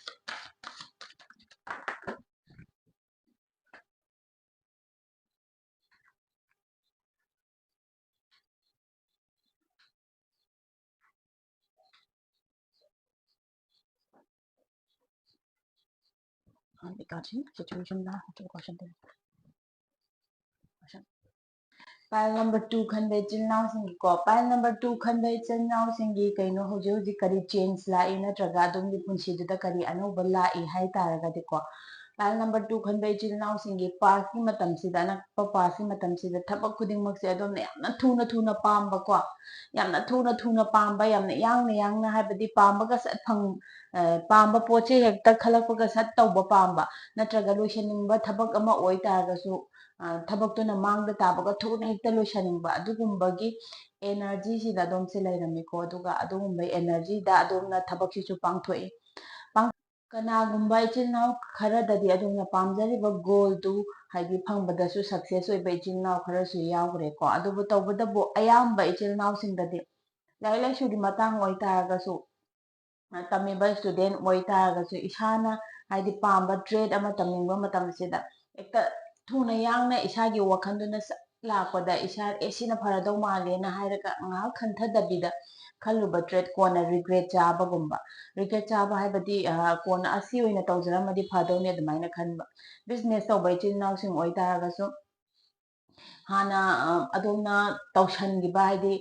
situation ꯄꯥꯏꯜ ꯅꯝꯕꯔ 2 ꯈꯟꯕ ꯏꯆꯤꯜ ꯏꯅꯥꯎꯁꯤꯡꯒꯤꯀꯣ ꯄꯥꯏꯜ ꯅꯝꯕꯔ 2 ꯈꯟꯕ ꯏꯆꯤꯜ ꯏꯅꯥꯎꯁꯤꯡꯒꯤ ꯀꯩꯅꯣ ꯍꯧꯖꯤꯛ ꯍꯧꯖꯤꯛ ꯀꯔꯤ ꯆꯦꯟꯖ ꯂꯥꯛꯏ ꯅꯠꯇ꯭ꯔꯒ ꯑꯗꯣꯝꯒꯤ ꯄꯨꯟꯁꯤꯗꯨꯗ ꯀꯔꯤ ꯑꯅꯧꯕ ꯂꯥꯛꯏ ꯍꯥꯏ ꯇꯥꯔꯒꯗꯤꯀꯣ ꯄꯥꯏꯜ ꯅꯝꯕꯔ 2 ꯈꯟꯕ ꯏꯆꯤꯜ ꯏꯅꯥꯎꯁꯤꯡꯒꯤ ꯄꯥꯁꯀꯤ ꯃꯇꯝꯁꯤꯗ ꯑꯅꯛꯄ ꯄꯥꯁꯀꯤ ꯃꯇꯝꯁꯤꯗ ꯊꯕꯛ ꯈꯨꯗꯤꯡꯃꯛꯁꯦ ꯑꯗꯣꯝꯅ ꯌꯥꯝꯅ ꯊꯨꯅ ꯊꯨꯅ ꯄꯥꯝꯕꯀꯣ ꯌꯥꯝꯅ ꯊꯨꯅ ꯊꯨꯅ ꯄꯥꯝꯕ ꯌꯥꯝꯅ ꯌꯥꯡꯅ ꯌꯥꯡꯅ ꯍꯥꯏꯕꯗꯤ ꯄꯥꯝꯕꯒ ꯁꯠ ꯄꯥꯝꯕ ꯄꯣꯠꯁꯦ ꯍꯦꯛꯇ ꯈꯜꯂꯛꯄꯒ ꯁꯠ ꯇꯧꯕ ꯄꯥꯝꯕ ꯅꯠꯇ꯭ꯔꯒ ꯂꯣꯏꯁꯤꯟꯅꯤꯡꯕ ꯊꯕꯛ ꯑꯃ ꯑꯣꯏ ꯇꯥꯔꯒꯁꯨ ꯊꯕꯛꯇꯨꯅ ꯃꯥꯡꯗ ꯇꯥꯕꯒ ꯊꯨꯅ ꯍꯦꯛꯇ ꯂꯣꯏꯁꯤꯟꯅꯤꯡꯕ ꯑꯗꯨꯒꯨꯝꯕꯒꯤ ꯑꯦꯅꯔꯖꯤꯁꯤꯗ ꯑꯗꯣꯝꯁꯦ ꯂꯩꯔꯝꯃꯤꯀꯣ ꯑꯗꯨꯒ ꯑꯗꯨꯒꯨꯝꯕ ꯑꯦꯅꯔꯖꯤꯗ ꯑꯗꯣꯝꯅ ꯊꯕꯛꯁꯤꯁꯨ ꯄꯥꯡꯊꯣꯛꯏ ꯀꯅꯥꯒꯨꯝꯕ ꯏꯆꯤꯜ ꯏꯅꯥꯎ ꯈꯔꯗꯗꯤ ꯑꯗꯣꯝꯅ ꯄꯥꯝꯖꯔꯤꯕ ꯒꯣꯜꯗꯨ ꯍꯥꯏꯗꯤ ꯐꯪꯕꯗꯁꯨ ꯁꯛꯁꯦꯁ ꯑꯣꯏꯕ ꯏꯆꯤꯜ ꯏꯅꯥꯎ ꯈꯔꯁꯨ ꯌꯥꯎꯈ꯭ꯔꯦꯀꯣ ꯑꯗꯨꯕꯨ ꯇꯧꯕꯇꯕꯨ ꯑꯌꯥꯝꯕ ꯏꯆꯤꯜ ꯏꯅꯥꯎꯁꯤꯡꯗꯗꯤ ꯂꯥꯏꯔꯤꯛ ꯂꯥꯏꯁꯨꯒꯤ ꯃꯇꯥꯡ ꯑꯣꯏꯇꯥꯔꯒꯁꯨ ꯇꯝꯃꯤꯕ ꯏꯁꯇꯨꯗꯦꯟ ꯑꯣꯏꯇꯥꯔꯒꯁꯨ ꯏꯁꯥꯅ ꯍꯥꯏꯗꯤ ꯄꯥꯝꯕ ꯇ꯭ꯔꯦꯠ ꯑꯃ ꯇꯝꯅꯤꯡꯕ ꯃꯇꯝꯁꯤꯗ ꯍꯦꯛꯇ ꯊꯨꯅ ꯌꯥꯡꯅ ꯏꯁꯥꯒꯤ ꯋꯥꯈꯜꯗꯨꯅ ꯂꯥꯛꯄꯗ ꯏꯁꯥ ꯁꯤꯅ ꯐꯔꯗꯧ ꯃꯥꯜꯂꯦꯅ ꯍꯥꯏꯔꯒ ꯉꯥꯏꯍꯥꯛ ꯈꯟꯊꯗꯕꯤꯗ ꯈꯜꯂꯨꯕ ꯇ꯭ꯔꯦꯠ ꯀꯣꯟꯅ ꯔꯤꯒ꯭ꯔꯦꯠ ꯆꯥꯕꯒꯨꯝꯕ ꯔꯤꯒ꯭ꯔꯦꯠ ꯆꯥꯕ ꯍꯥꯏꯕꯗꯤ ꯀꯣꯟꯅ ꯑꯁꯤ ꯑꯣꯏꯅ ꯇꯧꯖꯔꯝꯃꯗꯤ ꯐꯗꯧꯅꯦ ꯑꯗꯨꯃꯥꯏꯅ ꯈꯟꯕ ꯕꯤꯖꯤꯅꯦꯁ ꯇꯧꯕ ꯏꯆꯤꯜ ꯏꯅꯥꯎꯁꯤꯡ ꯑꯣꯏꯇꯥꯔꯒꯁꯨ ꯍꯥꯟꯅ ꯑꯗꯣꯝꯅ ꯇꯧꯁꯟꯈꯤꯕ ꯍꯥꯏꯗꯤ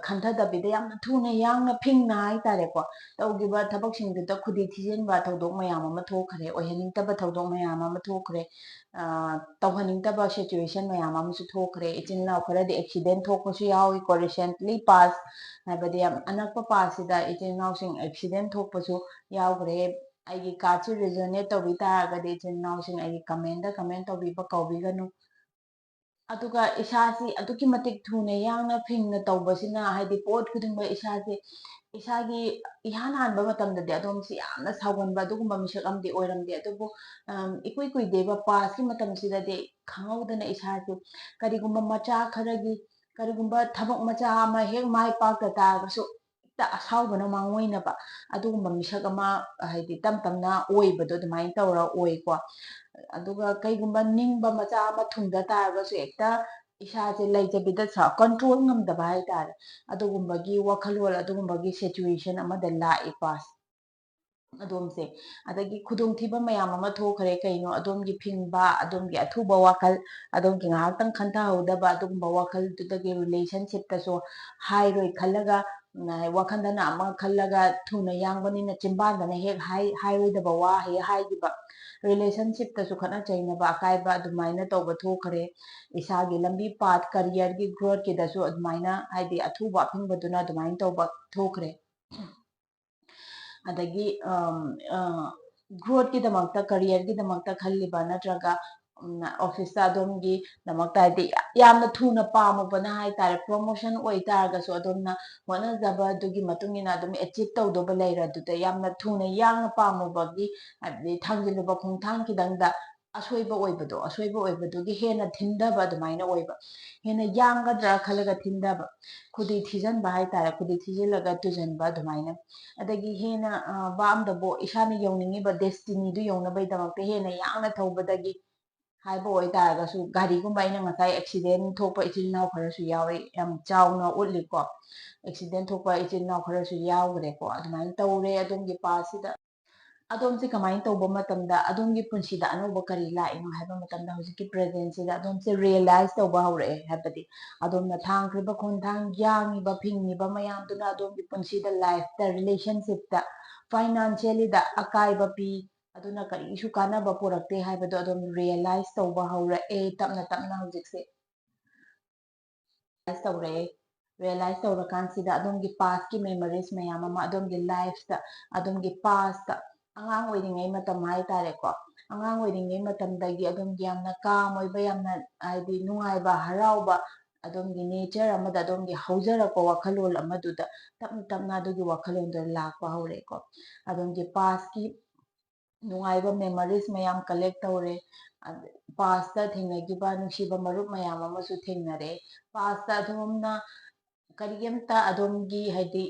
ꯈꯟꯊꯗꯕꯤꯗ ꯌꯥꯝꯅ ꯊꯨꯅ ꯌꯥꯡꯅ ꯐꯤꯡꯅ ꯍꯥꯏꯇꯥꯔꯦꯀꯣ ꯇꯧꯈꯤꯕ ꯊꯕꯛꯁꯤꯡꯗꯨꯗ ꯈꯨꯗꯤ ꯊꯤꯖꯤꯟꯕ ꯊꯧꯗꯣꯛ ꯃꯌꯥꯝ ꯑꯃ ꯊꯣꯛꯈ꯭ꯔꯦ ꯑꯣꯏꯍꯟꯅꯤꯡꯗꯕ ꯊꯧꯗꯣꯛ ꯃꯌꯥꯝ ꯑꯃ ꯊꯣꯛꯈ꯭ꯔꯦ ꯇꯧꯍꯟꯅꯤꯡꯗꯕ ꯁꯤꯆꯨꯋꯦꯁꯟ ꯃꯌꯥꯝ ꯑꯃꯁꯨ ꯊꯣꯛꯈ꯭ꯔꯦ ꯏꯆꯤꯜ ꯏꯅꯥꯎ ꯈꯔꯗꯤ ꯑꯦꯛꯁꯤꯗꯦꯟ ꯊꯣꯛꯄꯁꯨ ꯌꯥꯎꯏꯀꯣ ꯔꯤꯁꯦꯟꯠꯂꯤ ꯄꯥꯁ ꯍꯥꯏꯕꯗꯤ ꯌꯥꯝ ꯑꯅꯛꯄ ꯄꯥꯁꯁꯤꯗ ꯏꯆꯤꯜ ꯏꯅꯥꯎꯁꯤꯡ ꯑꯦꯛꯁꯤꯗꯦꯟ ꯊꯣꯛꯄꯁꯨ ꯌꯥꯎꯈ꯭ꯔꯦ ꯑꯩꯒꯤ ꯀꯥꯔꯗꯁꯤ ꯔꯤꯖꯣꯅꯦꯠ ꯇꯧꯕꯤ ꯇꯥꯔꯒꯗꯤ ꯏꯆꯤꯜ ꯏꯅꯥꯎꯁꯤꯡ ꯑꯩꯒꯤ ꯀꯃꯦꯟꯗ ꯀꯃꯦꯟ ꯇꯧꯕꯤꯕ ꯀꯥꯎꯕꯤꯒꯅꯨ ꯑꯗꯨꯒ ꯏꯁꯥꯁꯤ ꯑꯗꯨꯛꯀꯤ ꯃꯇꯤꯛ ꯊꯨꯅ ꯌꯥꯡꯅ ꯐꯤꯡꯅ ꯇꯧꯕꯁꯤꯅ ꯍꯥꯏꯗꯤ ꯄꯣꯠ ꯈꯨꯗꯤꯡꯃꯛ ꯏꯁꯥꯒꯤ ꯏꯍꯥꯟ ꯍꯥꯟꯕ ꯃꯇꯝꯗꯗꯤ ꯑꯗꯣꯝꯁꯤ ꯌꯥꯝꯅ ꯁꯥꯎꯒꯟꯕ ꯑꯗꯨꯒꯨꯝꯕ ꯃꯤꯁꯛ ꯑꯃꯗꯤ ꯑꯣꯏꯔꯝꯗꯦ ꯑꯗꯨꯕꯨ ꯏꯀꯨꯏ ꯀꯨꯏꯗꯦꯕ ꯄꯥꯁꯀꯤ ꯃꯇꯝꯁꯤꯗꯗꯤ ꯈꯪꯍꯧꯗꯅ ꯏꯁꯥꯁꯦ ꯀꯔꯤꯒꯨꯝꯕ ꯃꯆꯥ ꯈꯔꯒꯤ ꯀꯔꯤꯒꯨꯝꯕ ꯊꯕꯛ ꯃꯆꯥ ꯑꯃ ꯍꯦꯛ ꯃꯥꯏ ꯄꯥꯛꯇ ꯇꯥꯔꯒꯁꯨ ꯍꯦꯛꯇ ꯑꯁꯥꯎꯕꯅ ꯃꯥꯡꯑꯣꯏꯅꯕ ꯑꯗꯨꯒꯨꯝꯕ ꯃꯤꯁꯛ ꯑꯃ ꯍꯥꯏꯗꯤ ꯇꯞ ꯇꯞꯅ ꯑꯣꯏꯕꯗꯣ ꯑꯗꯨꯃꯥꯏꯅ ꯇꯧꯔ ꯑꯣꯏꯀꯣ ꯑꯗꯨꯒ ꯀꯩꯒꯨꯝꯕ ꯅꯤꯡꯕ ꯃꯆꯥ ꯑꯃ ꯊꯨꯡꯗ ꯇꯥꯔꯒꯁꯨ ꯍꯦꯛꯇ ꯏꯁꯥꯁꯦ ꯂꯩꯇꯕꯤꯗ ꯀꯟꯇ꯭ꯔꯣꯜ ꯉꯝꯗꯕ ꯍꯥꯏꯇꯥꯔꯦ ꯑꯗꯨꯒꯨꯝꯕꯒꯤ ꯋꯥꯈꯜꯂꯣꯟ ꯑꯗꯨꯒꯨꯝꯕꯒꯤ ꯁꯤꯆꯨꯋꯦꯁꯟ ꯑꯃꯗ ꯂꯥꯛꯏ ꯄꯥꯁ ꯑꯗꯣꯝꯁꯦ ꯑꯗꯒꯤ ꯈꯨꯗꯣꯡꯊꯤꯕ ꯃꯌꯥꯝ ꯑꯃ ꯊꯣꯛꯈ꯭ꯔꯦ ꯀꯩꯅꯣ ꯑꯗꯣꯝꯒꯤ ꯐꯤꯡꯕ ꯑꯗꯣꯝꯒꯤ ꯑꯊꯨꯕ ꯋꯥꯈꯜ ꯑꯗꯣꯝꯒꯤ ꯉꯥꯏꯍꯥꯛꯇꯪ ꯈꯟꯊꯍꯧꯗꯕ ꯑꯗꯨꯒꯨꯝꯕ ꯋꯥꯈꯜꯗꯨꯗꯒꯤ ꯔꯤꯂꯦꯁꯟꯁꯤꯞꯇꯁꯨ ꯍꯥꯏꯔꯣꯏ ꯈꯜꯂꯒ ꯋꯥꯈꯜꯗꯅ ꯑꯃ ꯈꯜꯂꯒ ꯊꯨꯅ ꯌꯥꯡꯕꯅꯤꯅ ꯆꯤꯟꯕꯥꯟꯗꯅ ꯍꯦꯛ ꯍꯥꯏꯔꯣꯏꯗꯕ ꯋꯥ ꯍꯦꯛ ꯍꯥꯏꯈꯤꯕ ꯔꯤꯂꯦꯁꯟꯁꯤꯞꯇꯁꯨ ꯈꯠꯅ ꯆꯩꯅꯕ ꯑꯀꯥꯏꯕ ꯑꯗꯨꯃꯥꯏꯅ ꯇꯧꯕ ꯊꯣꯛꯈ꯭ꯔꯦ ꯏꯁꯥꯒꯤ ꯂꯝꯕꯤ ꯄꯥꯠ ꯀꯔꯤꯌꯔꯒꯤ ꯒ꯭ꯔꯣꯠꯀꯤꯗꯁꯨ ꯑꯗꯨꯃꯥꯏꯅ ꯍꯥꯏꯗꯤ ꯑꯊꯨꯕ ꯑꯐꯤꯡꯕꯗꯨꯅ ꯑꯗꯨꯃꯥꯏꯅ ꯇꯧꯕ ꯊꯣꯛꯈ꯭ꯔꯦ ꯑꯗꯒꯤ ꯒ꯭ꯔꯣꯠꯀꯤꯗꯃꯛꯇ ꯀꯔꯤꯌꯔꯒꯤꯗꯃꯛꯇ ꯈꯜꯂꯤꯕ ꯅꯠꯇ꯭ꯔꯒ ꯑꯣꯐꯤꯁꯇ ꯑꯗꯣꯝꯒꯤꯗꯃꯛꯇ ꯍꯥꯏꯗꯤ ꯌꯥꯝꯅ ꯊꯨꯅ ꯄꯥꯝꯃꯨꯕꯅ ꯍꯥꯏꯇꯥꯔꯦ ꯄ꯭ꯔꯣꯃꯣꯁꯟ ꯑꯣꯏꯇꯥꯔꯒꯁꯨ ꯑꯗꯣꯝꯅ ꯍꯣꯠꯅꯖꯕꯗꯨꯒꯤ ꯃꯇꯨꯡ ꯏꯟꯅ ꯑꯗꯨꯝ ꯑꯦꯆꯤꯞ ꯇꯧꯗꯧꯕ ꯂꯩꯔꯦ ꯑꯗꯨꯗ ꯌꯥꯝꯅ ꯊꯨꯅ ꯌꯥꯡꯅ ꯄꯥꯝꯃꯨꯕꯒꯤ ꯍꯥꯏꯕꯗꯤ ꯊꯥꯡꯖꯤꯜꯂꯨꯕ ꯈꯣꯡꯊꯥꯡ ꯈꯤꯇꯪꯗ ꯑꯁꯣꯏꯕ ꯑꯣꯏꯕꯗꯨꯒꯤ ꯍꯦꯟꯅ ꯊꯤꯟꯊꯕ ꯑꯗꯨꯃꯥꯏꯅ ꯑꯣꯏꯕ ꯍꯦꯟꯅ ꯌꯥꯡꯒꯗ꯭ꯔꯥ ꯈꯜꯂꯒ ꯊꯤꯟꯊꯕ ꯈꯨꯗꯤ ꯊꯤꯖꯤꯟꯕ ꯍꯥꯏꯇꯥꯔꯦ ꯈꯨꯗꯤ ꯊꯤꯖꯤꯜꯂꯒ ꯇꯨꯖꯟꯕ ꯑꯗꯨꯃꯥꯏꯅ ꯑꯗꯒꯤ ꯍꯦꯟꯅ ꯕꯥꯑꯝꯗꯕꯨ ꯏꯁꯥꯅ ꯌꯧꯅꯤꯡꯉꯤꯕ ꯗꯦꯁꯇꯤꯅꯤꯗꯨ ꯌꯧꯅꯕꯒꯤꯗꯃꯛꯇ ꯍꯦꯟꯅ ꯌꯥꯡꯅ ꯊꯧꯕꯗꯒꯤ ꯍꯥꯏꯕ ꯑꯣꯏꯇꯥꯔꯒꯁꯨ ꯒꯥꯔꯤꯒꯨꯝꯕ ꯑꯩꯅ ꯉꯁꯥꯏ ꯑꯦꯛꯁꯤꯗꯦꯟ ꯊꯣꯛꯄ ꯏꯆꯤꯜ ꯏꯅꯥꯎ ꯈꯔꯁꯨ ꯌꯥꯎꯋꯤ, ꯌꯥꯝ ꯆꯥꯎꯅ ꯎꯠꯂꯤꯀꯣ, ꯑꯦꯛꯁꯤꯗꯦꯟ ꯊꯣꯛꯄ ꯏꯆꯤꯜ ꯏꯅꯥꯎ ꯈꯔꯁꯨ ꯌꯥꯎꯈ꯭ꯔꯦꯀꯣ, ꯑꯗꯨꯃꯥꯏꯅ ꯇꯧꯔꯦ ꯑꯗꯣꯝꯒꯤ ꯄꯥꯁꯁꯤꯗ꯫ ꯑꯗꯣꯝꯁꯦ ꯀꯃꯥꯏꯅ ꯇꯧꯕ ꯃꯇꯝꯗ ꯑꯗꯣꯝꯒꯤ ꯄꯨꯟꯁꯤꯗ ꯑꯅꯧꯕ ꯀꯔꯤ ꯂꯥꯛꯏꯅꯣ ꯍꯥꯏꯕ ꯃꯇꯝꯗ ꯍꯧꯖꯤꯛꯀꯤ ꯄ꯭ꯔꯦꯖꯦꯟꯁꯤꯗ ꯑꯗꯣꯝꯁꯦ ꯔꯤꯌꯦꯂꯥꯏꯁ ꯇꯧꯕ ꯍꯧꯔꯛꯑꯦ, ꯍꯥꯏꯕꯗꯤ ꯑꯗꯣꯝꯅ ꯊꯥꯡꯈ꯭ꯔꯤꯕ ꯈꯣꯡꯊꯥꯡ, ꯌꯥꯡꯉꯤꯕ ꯐꯤꯡꯉꯤꯕ ꯃꯌꯥꯝꯗꯨꯅ ꯑꯗꯣꯝꯒꯤ ꯄꯨꯟꯁꯤꯗ, ꯂꯥꯏꯐꯇ, ꯔꯤꯂꯦꯁꯟꯁꯤꯞꯇ, ꯐꯥꯏꯅꯥꯟꯁꯤꯌꯦꯜꯂꯤꯗ ꯑꯀꯥꯏꯕ ꯄꯤ, ꯑꯗꯨꯅ ꯀꯔꯤꯁꯨ ꯀꯥꯟꯅꯕ ꯄꯨꯔꯛꯇꯦ ꯍꯥꯏꯕꯗꯣ ꯑꯗꯣꯝ ꯔꯤꯌꯦꯂꯥꯏꯁ ꯇꯧꯕ ꯍꯧꯔꯛꯑꯦ ꯇꯞꯅ ꯇꯞꯅ ꯍꯧꯖꯤꯛꯁꯦ ꯇꯧꯔꯛꯑꯦ꯫ ꯔꯤꯌꯦꯂꯥꯏꯁ ꯇꯧꯔꯀꯥꯟꯁꯤꯗ ꯑꯗꯣꯝꯒꯤ ꯄꯥꯁꯀꯤ ꯃꯦꯃꯣꯔꯤꯁ ꯃꯌꯥꯝ ꯑꯃ ꯑꯗꯣꯝꯒꯤ ꯂꯥꯏꯐꯇ, ꯑꯗꯣꯝꯒꯤ ꯄꯥꯁꯇ, ꯑꯉꯥꯡ ꯑꯣꯏꯔꯤꯉꯩ ꯃꯇꯝ ꯍꯥꯏꯇꯥꯔꯦꯀꯣ, ꯑꯉꯥꯡ ꯑꯣꯏꯔꯤꯉꯩ ꯃꯇꯝꯗꯒꯤ ꯑꯗꯣꯝꯒꯤ ꯌꯥꯝꯅ ꯀꯥꯝ ꯑꯣꯏꯕ, ꯌꯥꯝꯅ ꯍꯥꯏꯗꯤ ꯅꯨꯡꯉꯥꯏꯕ, ꯍꯔꯥꯎꯕ, ꯑꯗꯣꯝꯒꯤ ꯅꯦꯆꯔ ꯑꯃꯗ ꯑꯗꯣꯝꯒꯤ ꯍꯧꯖꯔꯛꯄ ꯋꯥꯈꯜꯂꯣꯟ ꯑꯃꯗꯨꯗ ꯇꯞꯅ ꯇꯞꯅ ꯑꯗꯨꯒꯤ ꯋꯥꯈꯜꯂꯣꯟꯗꯣ ꯂꯥꯛꯄ ꯍꯧꯔꯛꯑꯦꯀꯣ꯫ ꯑꯗꯣꯝꯒꯤ ꯄꯥꯁꯀꯤ ꯅꯨꯡꯉꯥꯏꯕ ꯃꯦꯃꯣꯔꯤꯁ ꯃꯌꯥꯝ ꯀꯂꯦꯛ ꯇꯧꯔꯦ, ꯄꯥꯁꯇ ꯊꯦꯡꯅꯈꯤꯕ ꯅꯨꯡꯁꯤꯕ ꯃꯔꯨꯞ ꯃꯌꯥꯝ ꯑꯃꯁꯨ ꯊꯦꯡꯅꯔꯦ, ꯄꯥꯁꯇ ꯑꯗꯣꯝꯅ ꯀꯔꯤꯝꯇ ꯑꯗꯣꯝꯒꯤ ꯍꯥꯏꯗꯤ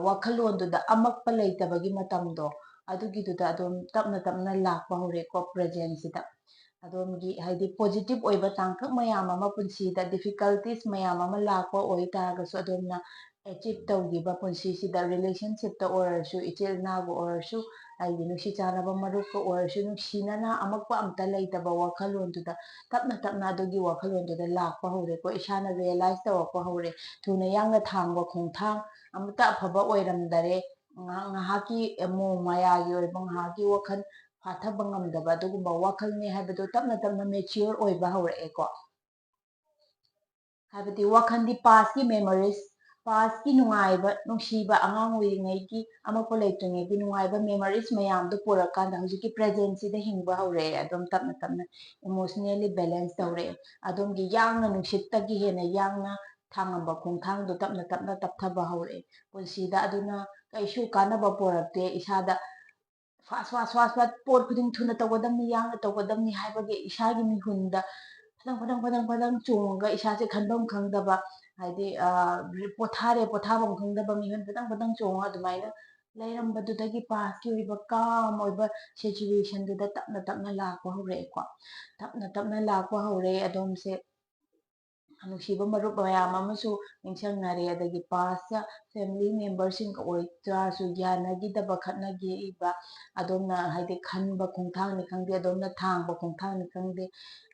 ꯋꯥꯈꯜꯂꯣꯟꯗꯨꯗ ꯑꯃꯛꯄ ꯂꯩꯇꯕꯒꯤ ꯃꯇꯝꯗꯣ, ꯑꯗꯨꯒꯤꯗꯨꯗ ꯑꯗꯨꯝ ꯇꯞꯅ ꯇꯞꯅ ꯂꯥꯛꯄ ꯍꯧꯔꯦꯀꯣ ꯄ꯭ꯔꯦꯖꯦꯟꯁꯤꯗ꯫ ꯑꯗꯣꯝꯒꯤ ꯍꯥꯏꯗꯤ ꯄꯣꯖꯤꯇꯤቭ ꯑꯣꯏꯕ ꯇꯥꯡꯀꯛ ꯃꯌꯥꯝ ꯑꯃ ꯄꯨꯟꯁꯤꯗ, ꯗꯤꯐꯤꯀꯜꯇꯤꯁ ꯃꯌꯥꯝ ꯑꯃ ꯂꯥꯛꯄ ꯑꯣꯏꯇꯥꯔꯒꯁꯨ ꯑꯗꯣꯝꯅ ꯑꯦꯆꯤꯞ ꯇꯧꯈꯤꯕ ꯄꯨꯟꯁꯤꯁꯤꯗ, ꯔꯤꯂꯦꯁꯟꯁꯤꯞꯇ ꯑꯣꯏꯔꯁꯨ, ꯏꯆꯤꯜ ꯏꯅꯥꯎꯕꯨ ꯑꯣꯏꯔꯁꯨ, ꯑꯩꯒꯤ ꯅꯨꯡꯁꯤ ꯆꯥꯟꯅꯕ ꯃꯔꯨꯞꯀ ꯑꯣꯏꯔꯁꯨ, ꯅꯨꯡꯁꯤꯅꯅ ꯑꯃꯛꯄ ꯑꯝꯇ ꯂꯩꯇꯕ ꯋꯥꯈꯜꯂꯣꯟꯗꯨꯗ ꯇꯞꯅ ꯇꯞꯅ ꯑꯗꯨꯒꯤ ꯋꯥꯈꯜꯂꯣꯟꯗꯨꯗ ꯂꯥꯛꯄ ꯍꯧꯔꯦꯀꯣ, ꯏꯁꯥꯅ ꯔꯤꯌꯦꯂꯥꯏꯁ ꯇꯧꯔꯛꯄ ꯍꯧꯔꯦ꯫ ꯊꯨꯅ ꯌꯥꯡꯅ ꯊꯥꯡꯕ ꯈꯣꯡꯊꯥꯡ ꯑꯃꯇ ꯑꯐꯕ ꯑꯣꯏꯔꯝꯗꯔꯦ, ꯉꯥꯏꯍꯥꯛꯀꯤ ꯃꯣꯡ ꯃꯌꯥꯒꯤ ꯑꯣꯏꯕ, ꯉꯥꯏꯍꯥꯛꯀꯤ ꯋꯥꯈꯜ ꯐꯥꯊꯕ ꯉꯝꯗꯕ ꯑꯗꯨꯒꯨꯝꯕ ꯋꯥꯈꯜꯅꯤ ꯍꯥꯏꯕꯗꯣ ꯇꯞꯅ ꯇꯞꯅ ꯃꯦꯆꯤꯌꯣꯔ ꯑꯣꯏꯕ ꯍꯧꯔꯛꯑꯦꯀꯣ꯫ ꯍꯥꯏꯕꯗꯤ ꯋꯥꯈꯜꯗꯤ ꯄꯥꯁꯀꯤ ꯃꯦꯃꯣꯔꯤꯁ, ꯄꯥꯁꯀꯤ ꯅꯨꯡꯉꯥꯏꯕ, ꯅꯨꯡꯁꯤꯕ, ꯑꯉꯥꯡ ꯑꯣꯏꯔꯤꯉꯩꯒꯤ ꯑꯃꯛꯄ ꯂꯩꯇ꯭ꯔꯤꯉꯩꯒꯤ ꯅꯨꯡꯉꯥꯏꯕ ꯃꯦꯃꯣꯔꯤꯁ ꯃꯌꯥꯝꯗꯣ ꯄꯨꯔꯛꯀꯥꯟꯗ ꯍꯧꯖꯤꯛꯀꯤ ꯄ꯭ꯔꯦꯖꯦꯟꯁꯤꯗ ꯍꯤꯡꯕ ꯍꯧꯔꯛꯑꯦ, ꯑꯗꯨꯝ ꯇꯞꯅ ꯇꯞꯅ ꯏꯃꯣꯁꯅꯦꯜꯂꯤ ꯕꯦꯂꯦꯟꯁ ꯇꯧꯔꯛꯑꯦ꯫ ꯑꯗꯣꯝꯒꯤ ꯌꯥꯡꯅ, ꯅꯨꯡꯁꯤꯠꯇꯒꯤ ꯍꯦꯟꯅ ꯌꯥꯡꯅ ꯊꯥꯡꯉꯝꯕ ꯈꯣꯡꯊꯥꯡꯗꯣ ꯇꯞꯅ ꯇꯞꯅ ꯇꯞꯊꯕ ꯍꯧꯔꯛꯑꯦ ꯄꯨꯟꯁꯤꯗ, ꯑꯗꯨꯅ ꯀꯩꯁꯨ ꯀꯥꯟꯅꯕ ꯄꯨꯔꯛꯇꯦ ꯏꯁꯥꯗ꯫ ꯐꯥꯁ ꯐꯥꯁ ꯐꯥꯁ ꯐꯥꯁ ꯄꯣꯠ ꯈꯨꯗꯤꯡ ꯊꯨꯅ ꯇꯧꯒꯗꯕꯅꯤ, ꯌꯥꯡꯅ ꯇꯧꯒꯗꯕꯅꯤ ꯍꯥꯏꯕꯒꯤ ꯏꯁꯥꯒꯤ ꯃꯤꯍꯨꯟꯗ ꯐꯗꯪ ꯐꯗꯪ ꯐꯗꯪ ꯐꯗꯪ ꯆꯣꯡꯉꯒ ꯏꯁꯥꯁꯦ ꯈꯟꯐꯝ ꯈꯪꯗꯕ, ꯍꯥꯏꯗꯤ ꯄꯣꯊꯥꯔꯦ ꯄꯣꯊꯥꯐꯝ ꯈꯪꯗꯕ ꯃꯤꯍꯨꯟ ꯐꯗꯪ ꯐꯗꯪ ꯆꯣꯡꯉꯒ ꯑꯗꯨꯃꯥꯏꯅ ꯂꯩꯔꯝꯕꯗꯨꯗꯒꯤ ꯄꯥꯁꯀꯤ ꯑꯣꯏꯕ ꯀꯥꯝ ꯑꯣꯏꯕ ꯁꯤꯆꯨꯋꯦꯁꯟꯗꯨꯗ ꯇꯞꯅ ꯇꯞꯅ ꯂꯥꯛꯄ ꯍꯧꯔꯛꯑꯦꯀꯣ꯫ ꯇꯞꯅ ꯇꯞꯅ ꯂꯥꯛꯄ ꯍꯧꯔꯛꯑꯦ, ꯑꯗꯣꯝꯁꯦ ꯅꯨꯡꯁꯤꯕ ꯃꯔꯨꯞ ꯃꯌꯥꯝ ꯑꯃꯁꯨ ꯅꯤꯡꯁꯤꯡꯅꯔꯦ, ꯑꯗꯒꯤ ꯄꯥꯁꯇ ꯐꯦꯃꯤꯂꯤ ꯃꯦꯝꯕꯔꯁꯤꯡꯒ ꯑꯣꯏꯇꯥꯔꯁꯨ ꯌꯥꯅꯈꯤꯗꯕ, ꯈꯠꯅꯈꯤꯕ, ꯑꯗꯣꯝꯅ ꯍꯥꯏꯗꯤ ꯈꯟꯕ ꯈꯣꯡꯊꯥꯡꯅꯤ ꯈꯪꯗꯦ, ꯑꯗꯣꯝꯅ ꯊꯥꯡꯕ ꯈꯣꯡꯊꯥꯡꯅꯤ ꯈꯪꯗꯦ,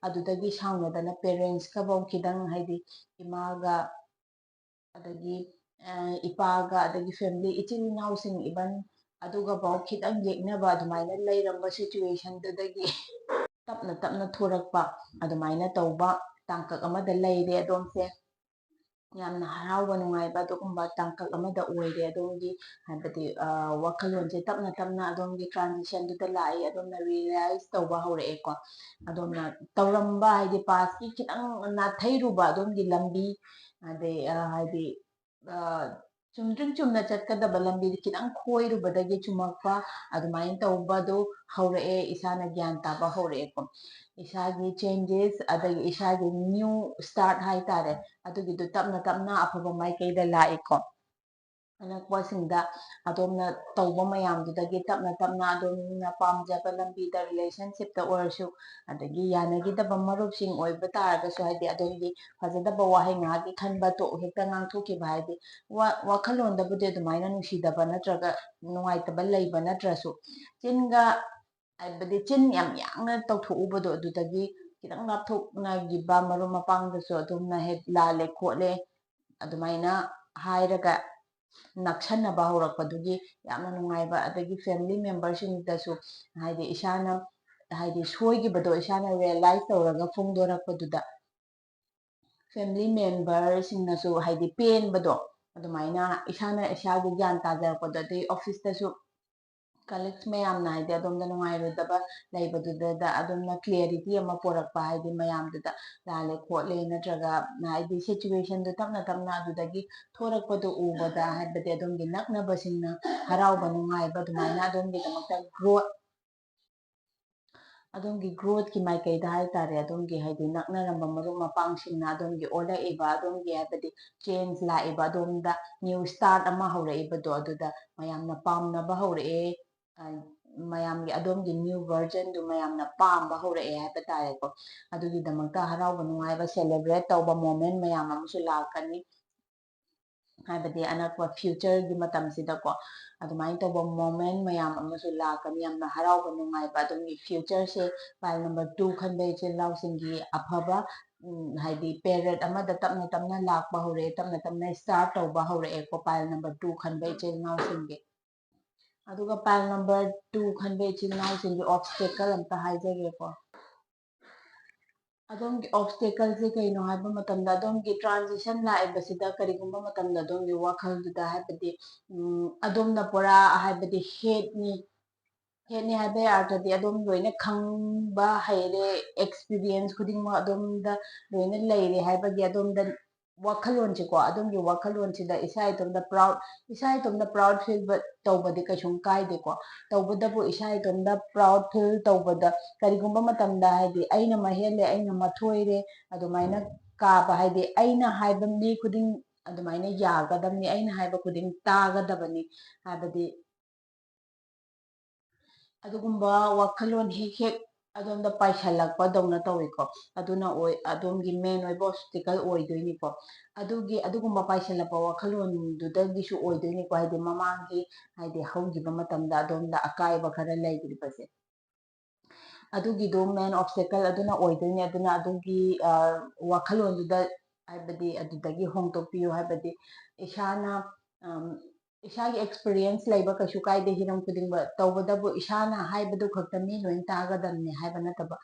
ꯑꯗꯨꯗꯒꯤ ꯁꯥꯎꯅꯗꯅ ꯄꯦꯔꯦꯟꯁꯀꯐꯧ ꯈꯤꯇꯪ ꯍꯥꯏꯗꯤ ꯏꯃꯥꯒ, ꯑꯗꯒꯤ ꯏꯄꯥꯒ, ꯑꯗꯒꯤ ꯐꯦꯃꯤꯂꯤ ꯏꯆꯤꯜ ꯏꯅꯥꯎꯁꯤꯡ ꯏꯚꯟ ꯑꯗꯨꯒꯐꯥꯎ ꯈꯤꯇꯪ ꯌꯦꯛꯅꯕ ꯑꯗꯨꯃꯥꯏꯅ ꯂꯩꯔꯝꯕ ꯁꯤꯆꯨꯋꯦꯁꯟꯗꯨꯗꯒꯤ ꯇꯞꯅ ꯇꯞꯅ ꯊꯣꯔꯛꯄ, ꯑꯗꯨꯃꯥꯏꯅ ꯇꯧꯕ ꯇꯥꯡꯀꯛ ꯑꯃꯗ ꯂꯩꯔꯦ ꯑꯗꯣꯝꯁꯦ꯫ ꯌꯥꯝꯅ ꯍꯔꯥꯎꯕ ꯅꯨꯡꯉꯥꯏꯕ ꯑꯗꯨꯒꯨꯝꯕ ꯇꯥꯡꯀꯛ ꯑꯃꯗ ꯑꯣꯏꯔꯦ ꯑꯗꯣꯝꯒꯤ, ꯍꯥꯏꯕꯗꯤ ꯋꯥꯈꯜꯂꯣꯟꯁꯦ ꯇꯞꯅ ꯇꯞꯅ ꯑꯗꯣꯝꯒꯤ ꯇ꯭ꯔꯥꯟꯖꯤꯁꯟꯗꯨꯗ ꯂꯥꯛꯏ, ꯑꯗꯣꯝꯅ ꯔꯤꯌꯦꯂꯥꯏꯁ ꯇꯧꯕ ꯍꯧꯔꯛꯑꯦꯀꯣ꯫ ꯑꯗꯣꯝꯅ ꯇꯧꯔꯝꯕ ꯍꯥꯏꯗꯤ ꯄꯥꯁꯀꯤ ꯈꯤꯇꯪ ꯅꯥꯊꯩꯔꯨꯕ ꯑꯗꯣꯝꯒꯤ ꯂꯝꯕꯤ, ꯑꯗꯩ ꯍꯥꯏꯗꯤ ꯆꯨꯝꯗ꯭ꯔꯤꯡ ꯆꯨꯝꯅ ꯆꯠꯀꯗꯕ ꯂꯝꯕꯤꯗ ꯈꯤꯇꯪ ꯈꯣꯏꯔꯨꯕꯗꯒꯤ ꯆꯨꯝꯃꯛꯄ, ꯑꯗꯨꯃꯥꯏꯅ ꯇꯧꯕꯗꯣ ꯍꯧꯔꯛꯑꯦ, ꯏꯁꯥꯅ ꯒ꯭ꯌꯥꯟ ꯇꯥꯕ ꯍꯧꯔꯛꯑꯦꯀꯣ꯫ ꯏꯁꯥꯒꯤ ꯆꯦꯟꯖꯦꯁ, ꯑꯗꯒꯤ ꯏꯁꯥꯒꯤ ꯅ꯭ꯌꯨ ꯁ꯭ꯇꯥꯔꯠ ꯍꯥꯏꯇꯥꯔꯦ, ꯑꯗꯨꯒꯤꯗꯨ ꯇꯞꯅ ꯇꯞꯅ ꯑꯐꯕ ꯃꯥꯏꯀꯩꯗ ꯂꯥꯛꯏꯀꯣ꯫ ꯑꯅꯛꯄꯁꯤꯡꯗ ꯑꯗꯣꯝꯅ ꯇꯧꯕ ꯃꯌꯥꯝꯗꯨꯗꯒꯤ ꯇꯞꯅ ꯇꯞꯅ ꯑꯗꯣꯝꯅ ꯄꯥꯝꯖꯕ ꯂꯝꯕꯤꯗ, ꯔꯤꯂꯦꯁꯟꯁꯤꯞꯇ ꯑꯣꯏꯔꯁꯨ, ꯑꯗꯒꯤ ꯌꯥꯅꯈꯤꯗꯕ ꯃꯔꯨꯞꯁꯤꯡ ꯑꯣꯏꯕ ꯇꯥꯔꯒꯁꯨ, ꯍꯥꯏꯗꯤ ꯑꯗꯣꯝꯒꯤ ꯐꯖꯗꯕ ꯋꯥꯍꯩ ꯉꯥꯏꯍꯥꯛꯀꯤ ꯈꯟꯕ ꯍꯦꯛꯇ ꯉꯥꯡꯊꯣꯛꯈꯤꯕ, ꯍꯥꯏꯗꯤ ꯋꯥꯈꯜꯂꯣꯟꯗꯕꯨꯗꯤ ꯑꯗꯨꯃꯥꯏꯅ ꯅꯨꯡꯁꯤꯗꯕ ꯅꯠꯇ꯭ꯔꯒ ꯅꯨꯡꯉꯥꯏꯇꯕ ꯂꯩꯕ ꯅꯠꯇ꯭ꯔꯁꯨ, ꯆꯤꯟꯒ ꯍꯥꯏꯕꯗꯤ ꯆꯤꯟ ꯌꯥꯝ ꯌꯥꯡꯅ ꯇꯧꯊꯣꯛꯎꯕꯗꯣ, ꯑꯗꯨꯗꯒꯤ ꯈꯤꯇꯪ ꯂꯥꯞꯊꯣꯛꯅꯈꯤꯕ ꯃꯔꯨꯞ ꯃꯄꯥꯡꯗꯁꯨ ꯑꯗꯣꯝꯅ ꯍꯦꯛ ꯂꯥꯜꯂꯦ ꯈꯣꯠꯂꯦ ꯑꯗꯨꯃꯥꯏꯅ ꯍꯥꯏꯔꯒ ꯅꯛꯁꯟꯅꯕ ꯍꯧꯔꯛꯄꯗꯨꯒꯤ ꯌꯥꯝꯅ ꯅꯨꯡꯉꯥꯏꯕ, ꯑꯗꯒꯤ ꯐꯦꯃꯤꯂꯤ ꯃꯦꯝꯕꯔꯁꯤꯡꯗꯁꯨ ꯍꯥꯏꯗꯤ ꯏꯁꯥꯅ ꯍꯥꯏꯗꯤ ꯁꯣꯏꯈꯤꯕꯗꯣ ꯏꯁꯥꯅ ꯔꯤꯌꯦꯂꯥꯏꯁ ꯇꯧꯔꯒ ꯐꯣꯡꯗꯣꯔꯛꯄꯗꯨꯗ ꯐꯦꯃꯤꯂꯤ ꯃꯦꯝꯕꯔꯁꯤꯡꯅꯁꯨ ꯍꯥꯏꯗꯤ ꯄꯦꯟꯕꯗꯣ, ꯑꯗꯨꯃꯥꯏꯅ ꯏꯁꯥꯅ ꯏꯁꯥꯒꯤ ꯒ꯭ꯌꯥꯟ ꯇꯥꯖꯔꯛꯄꯗꯣ, ꯑꯗꯩ ꯑꯣꯐꯤꯁꯇꯁꯨ ꯀꯂꯤꯛꯁ ꯃꯌꯥꯝꯅ ꯍꯥꯏꯗꯤ ꯑꯗꯣꯝꯗ ꯅꯨꯡꯉꯥꯏꯔꯣꯏꯗꯕ ꯂꯩꯕꯗꯨꯗ ꯑꯗꯣꯝꯅ ꯀ꯭ꯂꯤꯌꯥꯔꯤꯇꯤ ꯑꯃ ꯄꯨꯔꯛꯄ, ꯍꯥꯏꯗꯤ ꯃꯌꯥꯝꯗꯨꯗ ꯂꯥꯜꯂꯦ ꯈꯣꯠꯂꯦ ꯅꯠꯇ꯭ꯔꯒ ꯍꯥꯏꯗꯤ ꯁꯤꯆꯨꯋꯦꯁꯟꯗꯨ ꯇꯞꯅ ꯇꯞꯅ ꯑꯗꯨꯗꯒꯤ ꯊꯣꯔꯛꯄꯗꯨ ꯎꯕꯗ, ꯍꯥꯏꯕꯗꯤ ꯑꯗꯣꯝꯒꯤ ꯅꯛꯅꯕꯁꯤꯡꯅ ꯍꯔꯥꯎꯕ ꯅꯨꯡꯉꯥꯏꯕ, ꯑꯗꯨꯃꯥꯏꯅ ꯑꯗꯣꯝꯒꯤꯗꯃꯛꯇ ꯑꯗꯣꯝꯒꯤ ꯒ꯭ꯔꯣꯠꯀꯤ ꯃꯥꯏꯀꯩꯗ ꯍꯥꯏꯇꯥꯔꯦ, ꯑꯗꯣꯝꯒꯤ ꯍꯥꯏꯗꯤ ꯅꯛꯅꯔꯝꯕ ꯃꯔꯨꯞ ꯃꯄꯥꯡꯁꯤꯡꯅ ꯑꯗꯣꯝꯒꯤ ꯑꯣꯜꯂꯛꯏꯕ, ꯑꯗꯣꯝꯒꯤ ꯍꯥꯏꯕꯗꯤ ꯆꯦꯟꯖ ꯂꯥꯛꯏꯕ, ꯑꯗꯣꯝꯗ ꯅ꯭ꯌꯨ ꯁ꯭ꯇꯥꯔꯠ ꯑꯃ ꯍꯧꯔꯛꯏꯕꯗꯣ, ꯑꯗꯨꯗ ꯃꯌꯥꯝꯅ ꯄꯥꯝꯅꯕ ꯍꯧꯔꯛꯑꯦ, mayamgi adomgi new version du mayamna pamba hore hai batare ko adugi damakta harauba nungaiba celebrate tauba moment mayam amusu lakani haibadi anakwa future gi matamsida ko adumai tauba moment mayam amusu lakani yamna harauba nungaiba adomgi future se pile number 2 khanbe ichil lau singi afaba haidi period amada tapna tapna lakba hore tapna tapna start tauba hore ko pile number 2 khanbe ichil lau singi aduga pile number 2 khanbe ichil lau singi obstacle amta haijage ko adomgi obstacle se kaino haiba matamda adomgi transition laibasida karigumba matamda adomgi wakhal duda haibadi adomna pora haibadi head ni haiba yartadi adom loina khangba haire experience khudingma adomda loina leire haibagi adomda wakhalon chiko adomgi wakhalon chida isa itomda proud feel tawbadi kaishum kaide ko tawbadabu isa itomda proud feel tawbada karigumba matamda haidi aina mahele aina mathoire adumaina kaba haidi aina haiba mi khuding adumaina yagadamni aina haiba khuding tagadabani haibadi adugumba wakhalon hek adomda paishalakpa dawna tawiko aduna adomgi main oiba obstacle oidoiniko adugumba paisalakpa wakhalon dudagisu oidoiniko haidi mamangi haidi haugiba matamda adomda akaiba khara laigribase adugido main obstacle aduna oidoini aduna adugi wakhalon duda haibadi adudagi hongtokpiyo haibadi isana isagi experience laiba kaishu kaide hiram kudingba tawbadabu isana haibadu khakta mi loin tagadamne haiba nataba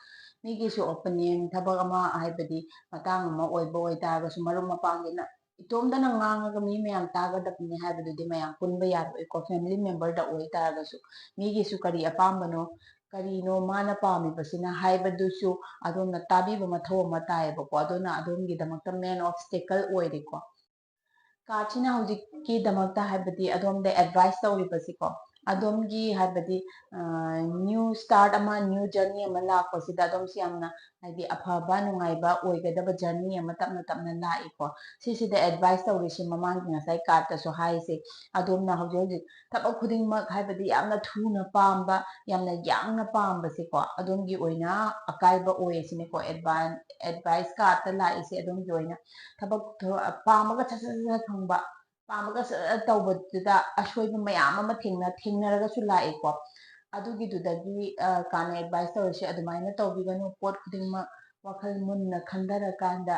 migisu opinion thabak ama haibadi matang ama oiba oitagasu marum mapangina itomdana ngangaga mi mayam tagadabne haibadudi mayam punba yaroi ko family member da oitagasu migisu kari apambano karino mana pamibasina haibadusu adomna tabiba mathau ama taibako adona adomgi damakta main obstacle oiriko Kachina hojiki damakta haibadi adomda advice tawribasiko adomgi haibadi new start ama new journey ama lakpasida adomsi yamna haidi afaba nungaiba oigadaba journey ama tapna tapna laiko sisida advice tawrisi mamangi ngasai karta so haise adomna hojik thaba khudingmak haibadi yamna thuna pamba yamna yangna pambasiko adomgi oina akaiba oisiniko advice karta laise adomgi oina ꯊꯕꯛ ꯄꯥꯝꯃꯒ ꯁꯠ ꯁꯠ ꯁꯠ ꯐꯪꯕ ꯄꯥꯝꯃꯒ ꯁꯠ ꯇꯧꯕꯗꯨꯗ ꯑꯁꯣꯏꯕ ꯃꯌꯥꯝ ꯑꯃ ꯊꯦꯡꯅꯔꯒꯁꯨ ꯂꯥꯛꯏꯀꯣ ꯑꯗꯨꯒꯤꯗꯨꯗꯒꯤ ꯀꯥꯟꯅ ꯑꯦꯗꯚꯥꯏꯁ ꯇꯧꯔꯤꯁꯦ ꯑꯗꯨꯃꯥꯏꯅ ꯇꯧꯕꯤꯒꯅꯨ ꯄꯣꯠ ꯈꯨꯗꯤꯡꯃꯛ ꯋꯥꯈꯜ ꯃꯨꯟꯅ ꯈꯟꯊꯔꯀꯥꯟꯗ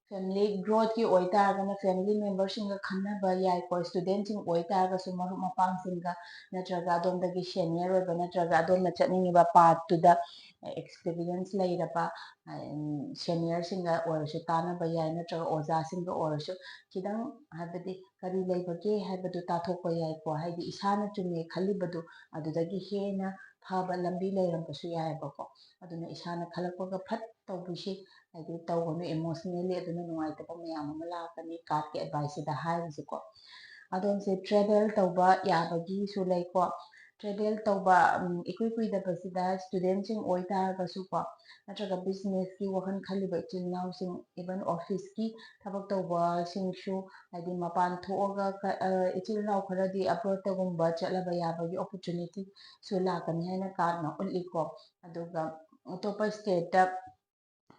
ꯐꯦꯃꯤꯂꯤ ꯒ꯭ꯔꯣꯠꯀꯤ ꯑꯣꯏꯇꯥꯔꯒꯅ ꯐꯦꯃꯤꯂꯤ ꯃꯦꯝꯕꯔꯁꯤꯡꯒ ꯈꯟꯅꯕ ꯌꯥꯏꯀꯣ ꯁ꯭ꯇꯨꯗꯦꯟꯁꯤꯡ ꯑꯣꯏꯇꯥꯔꯒꯁꯨ ꯃꯔꯨꯞ ꯃꯄꯥꯡꯁꯤꯡꯒ ꯅꯠꯇ꯭ꯔꯒ ꯑꯗꯣꯝꯗꯒꯤ ꯁꯦꯅꯤꯌꯔ ꯑꯣꯏꯕ ꯅꯠꯇ꯭ꯔꯒ ꯑꯗꯣꯝꯅ ꯆꯠꯅꯤꯡꯉꯤꯕ ꯄꯥꯠꯇꯨꯗ ꯑꯦꯛꯁꯄꯤꯔꯤꯌꯦꯟꯁ ꯂꯩꯔꯕ ꯁꯦꯅꯤꯌꯔꯁꯤꯡꯒ ꯑꯣꯏꯔꯁꯨ ꯇꯥꯟꯅꯕ ꯌꯥꯏ ꯅꯠꯇ꯭ꯔꯒ ꯑꯣꯖꯥꯁꯤꯡꯒ ꯑꯣꯏꯔꯁꯨ ꯈꯤꯇꯪ ꯍꯥꯏꯕꯗꯤ ꯀꯔꯤ ꯂꯩꯕꯒꯦ ꯍꯥꯏꯕꯗꯨ ꯇꯥꯊꯣꯛꯄ ꯌꯥꯏꯀꯣ ꯍꯥꯏꯗꯤ ꯏꯁꯥꯅ ꯆꯨꯝꯃꯦ ꯈꯜꯂꯤꯕꯗꯨ ꯑꯗꯨꯗꯒꯤ ꯍꯦꯟꯅ ꯐꯕ ꯂꯝꯕꯤ ꯂꯩꯔꯝꯕꯁꯨ ꯌꯥꯏꯑꯕꯀꯣ ꯑꯗꯨꯅ ꯏꯁꯥꯅ ꯈꯜꯂꯛꯄꯒ ꯐꯠ ꯇꯧꯕꯤꯁꯤ ꯍꯥꯏꯗꯤ ꯇꯧꯒꯅꯨ ꯏꯃꯣꯁꯅꯦꯜꯂꯤ ꯑꯗꯨꯅ ꯅꯨꯡꯉꯥꯏꯇꯕ ꯃꯌꯥꯝ ꯑꯃ ꯂꯥꯛꯀꯅꯤ ꯀꯥꯔꯠꯀꯤ ꯑꯦꯗꯚꯥꯏꯁꯁꯤꯗ ꯍꯥꯏꯔꯤꯁꯤꯀꯣ ꯑꯗꯣꯝꯁꯦ ꯇ꯭ꯔꯦꯚꯦꯜ ꯇꯧꯕ ꯌꯥꯕꯒꯤꯁꯨ ꯂꯩꯀꯣ ꯇ꯭ꯔꯦꯚꯦꯜ ꯇꯧꯕ ꯏꯀꯨꯏ ꯀꯨꯏꯗꯕꯁꯤꯗ ꯁ꯭ꯇꯨꯗꯦꯟꯁꯤꯡ ꯑꯣꯏꯇꯥꯔꯒꯁꯨꯀꯣ ꯅꯠꯇ꯭ꯔꯒ ꯕꯤꯖꯤꯅꯦꯁꯀꯤ ꯋꯥꯈꯜ ꯈꯜꯂꯤꯕ ꯏꯆꯤꯜ ꯏꯅꯥꯎꯁꯤꯡ ꯏꯚꯟ ꯑꯣꯐꯤꯁꯀꯤ ꯊꯕꯛ ꯇꯧꯕꯁꯤꯡꯁꯨ ꯍꯥꯏꯗꯤ ꯃꯄꯥꯟ ꯊꯣꯛꯑꯒ ꯏꯆꯤꯜ ꯏꯅꯥꯎ ꯈꯔꯗꯤ ꯑꯕ꯭ꯔꯣꯠꯇꯒꯨꯝꯕ ꯆꯠꯂꯕ ꯌꯥꯕꯒꯤ ꯑꯣꯄꯣꯔꯆꯨꯅꯤꯇꯤꯁꯨ ꯂꯥꯛꯀꯅꯤ ꯍꯥꯏꯅ ꯀꯥꯔꯠꯅ ꯎꯠꯂꯤꯀꯣ ꯑꯗꯨꯒ ꯑꯇꯣꯞꯄ ꯁ꯭ꯇꯦꯠꯇ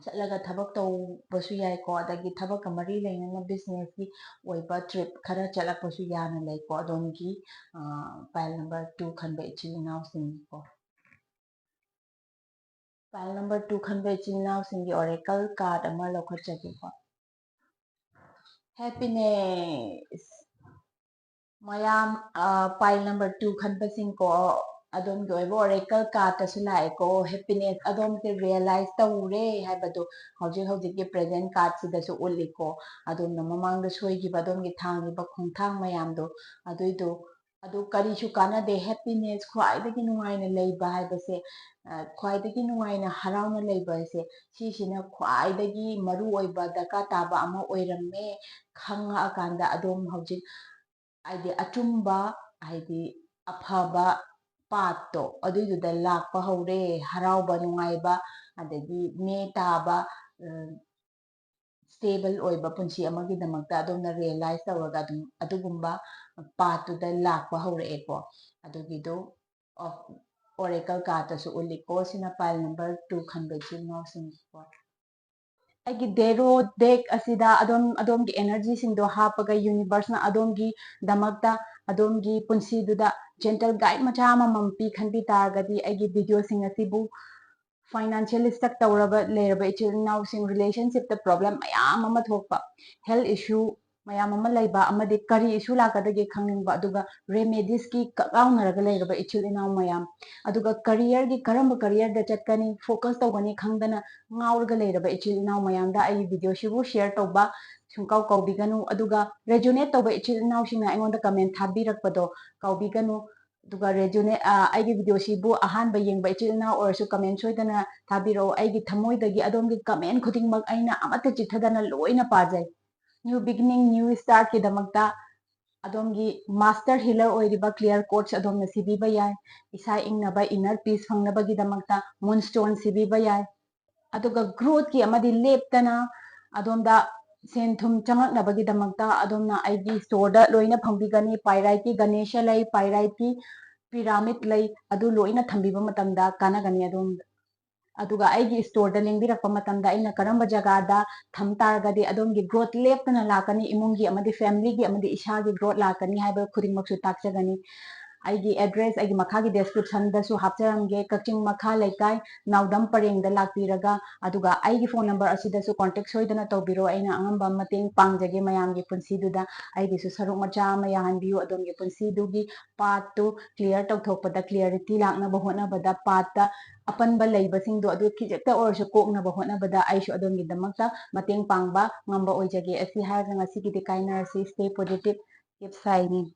ꯆꯠꯂꯒ ꯊꯕꯛ ꯇꯧꯕꯁꯨ ꯌꯥꯏꯀꯣ ꯑꯗꯒꯤ ꯊꯕꯛꯀ ꯃꯔꯤ ꯂꯩꯅꯅ ꯕꯤꯖꯤꯅꯦꯁꯀꯤ ꯑꯣꯏꯕ ꯇ꯭ꯔꯤꯞ ꯈꯔ ꯆꯠꯂꯛꯄꯁꯨ ꯌꯥꯅ ꯂꯩꯀꯣ ꯑꯗꯣꯝꯒꯤ ꯄꯥꯏꯜ ꯅꯝꯕꯔ 2 ꯈꯟꯕ ꯏꯆꯤꯜ ꯏꯅꯥꯎꯁꯤꯡꯀꯣ ꯄꯥꯏꯜ ꯅꯝꯕꯔ 2 ꯈꯟꯕ ꯏꯆꯤꯜ ꯏꯅꯥꯎꯁꯤꯡꯒꯤ ꯑꯣꯔꯦꯀꯜ ꯀꯥꯔꯠ ꯑꯃ ꯂꯧꯈꯠꯆꯒꯦꯀꯣ ꯍꯦꯄꯤꯅꯦꯁ ꯃꯌꯥꯝ ꯄꯥꯏꯜ ꯅꯝꯕꯔ 2 ꯈꯟꯕꯁꯤꯡꯀꯣ ꯑꯗꯣꯝꯒꯤ ꯑꯣꯏꯕ ꯑꯣꯔꯦꯀꯜ ꯀꯥꯔꯠꯇꯁꯨ ꯂꯥꯛꯑꯦꯀꯣ ꯍꯦꯄꯤꯅꯦꯁ ꯑꯗꯣꯝꯁꯦ ꯔꯤꯌꯦꯂꯥꯏꯁ ꯇꯧꯔꯦ ꯍꯥꯏꯕꯗꯣ ꯍꯧꯖꯤꯛꯀꯤ ꯄ꯭ꯔꯦꯖꯦꯟ ꯀꯥꯔꯠꯁꯤꯗꯁꯨ ꯎꯠꯂꯤꯀꯣ ꯑꯗꯣꯝꯅ ꯃꯃꯥꯡꯗ ꯁꯣꯏꯈꯤꯕ ꯑꯗꯣꯝꯒꯤ ꯊꯥꯡꯈꯤꯕ ꯈꯣꯡꯊꯥꯡ ꯃꯌꯥꯝꯗꯣ ꯑꯗꯨ ꯀꯔꯤꯁꯨ ꯀꯥꯟꯅꯗꯦ ꯍꯦꯄꯤꯅꯦꯁ ꯈ꯭ꯋꯥꯏꯗꯒꯤ ꯅꯨꯡꯉꯥꯏꯅ ꯂꯩꯕ ꯍꯥꯏꯕꯁꯦ ꯈ꯭ꯋꯥꯏꯗꯒꯤ ꯅꯨꯡꯉꯥꯏꯅ ꯍꯔꯥꯎꯅ ꯂꯩꯕ ꯍꯥꯏꯁꯦ ꯁꯤꯁꯤꯅ ꯈ꯭ꯋꯥꯏꯗꯒꯤ ꯃꯔꯨꯑꯣꯏꯕ ꯗꯔꯀꯥꯔ ꯇꯥꯕ ꯑꯃ ꯑꯣꯏꯔꯝꯃꯦ ꯈꯪꯉꯛꯑꯀꯥꯟꯗ ꯑꯗꯣꯝ ꯍꯧꯖꯤꯛ ꯍꯥꯏꯗꯤ ꯑꯆꯨꯝꯕ ꯍꯥꯏꯗꯤ ꯑꯐꯕ ꯄꯥꯠꯇꯣ ꯑꯗꯨꯏꯗꯨꯗ ꯂꯥꯛꯄ ꯍꯧꯔꯦ ꯍꯔꯥꯎꯕ ꯅꯨꯡꯉꯥꯏꯕ ꯑꯗꯒꯤ ꯃꯦ ꯇꯥꯕ ꯁ꯭ꯇꯦꯕꯜ ꯑꯣꯏꯕ ꯄꯨꯟꯁꯤ ꯑꯃꯒꯤꯗꯃꯛꯇ ꯑꯗꯣꯝꯅ ꯔꯤꯌꯦꯂꯥꯏꯁ ꯇꯧꯔꯒ ꯑꯗꯨꯒꯨꯝꯕ ꯄꯥꯠꯇꯨꯗ ꯂꯥꯛꯄ ꯍꯧꯔꯛꯑꯦꯀꯣ ꯑꯗꯨꯒꯤꯗꯣ ꯑꯣꯔꯦꯀꯜ ꯀꯥꯔꯗꯇꯁꯨ ꯎꯠꯂꯤꯀꯣ ꯁꯤꯅ ꯄꯥꯏꯜ ꯅꯝꯕꯔ 2 ꯈꯟꯕ ꯏꯆꯤꯜ ꯏꯅꯥꯎꯁꯤꯡꯀꯣ ꯑꯩꯒꯤ ꯗꯦꯔꯣ ꯗꯦꯛ ꯑꯁꯤꯗ ꯑꯗꯣꯝꯒꯤ ꯑꯦꯅꯔꯖꯤꯁꯤꯡꯗꯣ ꯍꯥꯞꯄꯒ ꯌꯨꯅꯤꯚꯔꯁꯅ ꯑꯗꯣꯝꯒꯤꯗꯃꯛꯇ ꯑꯗꯣꯝꯒꯤ ꯄꯨꯟꯁꯤꯗꯨꯗ ꯖꯦꯟꯇꯜ ꯒꯥꯏꯗ ꯃꯆꯥ ꯑꯃꯃꯝ ꯈꯟꯕꯤ ꯇꯥꯔꯒꯗꯤ ꯑꯩꯒꯤ ꯚꯤꯗꯤꯑꯣꯁꯤꯡ ꯑꯁꯤꯕꯨ ꯐꯥꯏꯅꯥꯟꯁꯤꯌꯦꯜꯂꯤ ꯁ꯭ꯇꯛ ꯇꯧꯔꯕ ꯂꯩꯔꯕ ꯏꯆꯤꯜ ꯏꯅꯥꯎꯁꯤꯡ ꯔꯤꯂꯦꯁꯟꯁꯤꯞꯇ ꯄ꯭ꯔꯣꯕ꯭ꯂꯦꯝ ꯃꯌꯥꯝ ꯑꯃ ꯊꯣꯛꯄ ꯍꯦꯜꯊ ꯏꯁꯨ ꯃꯌꯥꯝ ꯑꯃ ꯂꯩꯕ ꯑꯃꯗꯤ ꯀꯔꯤ ꯏꯁꯨ ꯂꯥꯛꯀꯗꯒꯦ ꯈꯪꯅꯤꯡꯕ ꯑꯗꯨꯒ ꯔꯦꯃꯦꯗꯤꯁꯀꯤ ꯀꯛꯂꯥꯎꯅꯔꯒ ꯂꯩꯔꯕ ꯏꯆꯤꯜ ꯏꯅꯥꯎ ꯃꯌꯥꯝ ꯑꯗꯨꯒ ꯀꯔꯤꯌꯔꯒꯤ ꯀꯔꯝꯕ ꯀꯔꯤꯌꯔꯗ ꯆꯠꯀꯅꯤ ꯐꯣꯀꯁ ꯇꯧꯒꯅꯤ ꯈꯪꯗꯅ ꯉꯥꯎꯔꯒ ꯂꯩꯔꯕ ꯏꯆꯤꯜ ꯏꯅꯥꯎ ꯃꯌꯥꯝꯗ ꯑꯩꯒꯤ ꯚꯤꯗꯤꯑꯣꯁꯤꯕꯨ ꯁꯤꯌꯔ ꯇꯧꯕ ꯁꯨꯡꯀꯥꯎ ꯀꯥꯎꯕꯤꯒꯅꯨ ꯑꯗꯨꯒ ꯔꯦꯖꯣꯅꯦꯠ ꯇꯧꯕ ꯏꯆꯤꯜ ꯏꯅꯥꯎꯁꯤꯡꯅ ꯑꯩꯉꯣꯟꯗ ꯀꯃꯦꯟ ꯊꯥꯕꯤꯔꯛꯄꯗꯣ ꯀꯥꯎꯕꯤꯒꯅꯨ ꯑꯗꯨꯒ ꯑꯩꯒꯤ ꯚꯤꯗꯤꯑꯣꯁꯤꯕꯨ ꯑꯍꯥꯟꯕ ꯌꯦꯡꯕ ꯏꯆꯤꯜ ꯏꯅꯥꯎ ꯑꯣꯏꯔꯁꯨ ꯀꯃꯦꯟ ꯁꯣꯏꯗꯅ ꯊꯥꯕꯤꯔꯛꯑꯣ ꯑꯩꯒꯤ ꯊꯃꯣꯏꯗꯒꯤ ꯑꯗꯣꯝꯒꯤ ꯀꯃꯦꯟ ꯈꯨꯗꯤꯡꯃꯛ ꯑꯩꯅ ꯑꯃꯠꯇ ꯆꯤꯠꯊꯗꯅ ꯂꯣꯏꯅ ꯄꯥꯖꯩ ꯅ꯭ꯌꯨ ꯕꯤꯒꯤꯅꯤꯡ ꯅ꯭ꯌꯨ ꯁ꯭ꯇꯥꯔꯠꯀꯤꯗꯃꯛꯇ ꯑꯗꯣꯝꯒꯤ ꯃꯥꯁꯇꯔ ꯍꯤꯂꯔ ꯑꯣꯏꯔꯤꯕ ꯀ꯭ꯂꯤꯌꯔ ꯀꯣꯠꯁ ꯑꯗꯣꯝꯅ ꯁꯤꯕꯤꯕ ꯌꯥꯏ ꯏꯁꯥ ꯏꯪꯅꯕ ꯏꯅꯔ ꯄꯤꯁ ꯐꯪꯅꯕꯒꯤꯗꯃꯛꯇ ꯃꯨꯟꯁꯇꯣꯟ ꯁꯤꯕꯤꯕ ꯌꯥꯏ ꯑꯗꯨꯒ ꯒ꯭ꯔꯣꯠꯀꯤ ꯑꯃꯗꯤ ꯂꯦꯞꯇꯅ ꯑꯗꯣꯝꯗ ꯁꯦꯟ ꯊꯨꯝ ꯆꯪꯉꯛꯅꯕꯒꯤꯗꯃꯛꯇ ꯑꯗꯣꯝꯅ ꯑꯩꯒꯤ ꯁ꯭ꯇꯣꯔꯗ ꯂꯣꯏꯅ ꯐꯪꯕꯤꯒꯅꯤ ꯄꯥꯏꯔꯥꯏꯠꯀꯤ ꯒꯅꯦꯁ ꯂꯩ ꯄꯥꯏꯔꯥꯏꯠꯀꯤ ꯄꯤꯔꯥꯃꯤꯠ ꯂꯩ ꯑꯗꯨ ꯂꯣꯏꯅ ꯊꯝꯕꯤꯕ ꯃꯇꯝꯗ ꯀꯥꯟꯅꯒꯅꯤ ꯑꯗꯣꯝꯗ ꯑꯗꯨꯒ ꯑꯩꯒꯤ ꯁ꯭ꯇꯣꯔꯗ ꯂꯦꯡꯕꯤꯔꯛꯄ ꯃꯇꯝꯗ ꯑꯩꯅ ꯀꯔꯝꯕ ꯖꯒꯥꯗ ꯊꯝ ꯇꯥꯔꯒꯗꯤ ꯑꯗꯣꯝꯒꯤ ꯒ꯭ꯔꯣꯠ ꯂꯦꯞꯇꯅ ꯂꯥꯛꯀꯅꯤ ꯏꯃꯨꯡꯒꯤ ꯑꯃꯗꯤ ꯐꯦꯃꯤꯂꯤꯒꯤ ꯑꯃꯗꯤ ꯏꯁꯥꯒꯤ ꯒ꯭ꯔꯣꯠ ꯂꯥꯛꯀꯅꯤ ꯍꯥꯏꯕ ꯈꯨꯗꯤꯡꯃꯛꯁꯨ ꯇꯥꯛꯆꯒꯅꯤ ꯑꯩꯒꯤ ꯑꯦꯗ꯭ꯔꯦꯁ ꯑꯩꯒꯤ ꯃꯈꯥꯒꯤ ꯗꯦꯁꯀ꯭ꯔꯤꯞꯁꯟꯗꯁꯨ ꯍꯥꯞꯆꯔꯝꯒꯦ ꯀꯛꯆꯤꯡ ꯃꯈꯥ leikai Naodam ꯄꯔꯦꯡꯗ ꯂꯥꯛꯄꯤꯔꯒ ꯑꯗꯨꯒ ꯑꯩꯒꯤ ꯐꯣꯟ ꯅꯝꯕꯔ ꯑꯁꯤꯗꯁꯨ ꯀꯣꯟꯇꯦꯛ ꯁꯣꯏꯗꯅ ꯇꯧꯕꯤꯔꯣ ꯑꯩꯅ ꯑꯉꯝꯕ ꯃꯇꯦꯡ ꯄꯥꯡꯖꯒꯦ ꯃꯌꯥꯝꯒꯤ ꯄꯨꯟꯁꯤꯗꯨꯗ ꯑꯩꯒꯤꯁꯨ ꯁꯔꯨꯛ ꯃꯆꯥ ꯑꯃ ꯌꯥꯍꯟꯕꯤꯌꯨ ꯑꯗꯣꯝꯒꯤ ꯄꯨꯟꯁꯤꯗꯨꯒꯤ ꯄꯥꯠꯇꯨ ꯀ꯭ꯂꯤꯌꯔ ꯇꯧꯊꯣꯛꯄꯗ ꯀ꯭ꯂꯤꯌꯔꯤꯇꯤ ꯂꯥꯛꯅꯕ ꯍꯣꯠꯅꯕꯗ ꯄꯥꯠꯇ ꯑꯄꯟꯕ ꯂꯩꯕꯁꯤꯡꯗꯣ ꯑꯗꯨ ꯈꯤꯖꯤꯛꯇ ꯑꯣꯏꯔꯁꯨ ꯀꯣꯛꯅꯕ ꯍꯣꯠꯅꯕꯗ ꯑꯩꯁꯨ ꯑꯗꯣꯝꯒꯤꯗꯃꯛꯇ ꯃꯇꯦꯡ ꯄꯥꯡꯕ ꯉꯝꯕ ꯑꯣꯏꯖꯒꯦ ꯑꯁꯤ ꯍꯥꯏꯔꯒ ꯉꯁꯤꯒꯤꯗꯤ ꯀꯥꯏꯅꯔꯁꯤ ꯁ꯭ꯇꯦ ꯄꯣꯖꯤꯇꯤꯚ ꯀꯤꯞ ꯁꯥꯏꯅꯤꯡ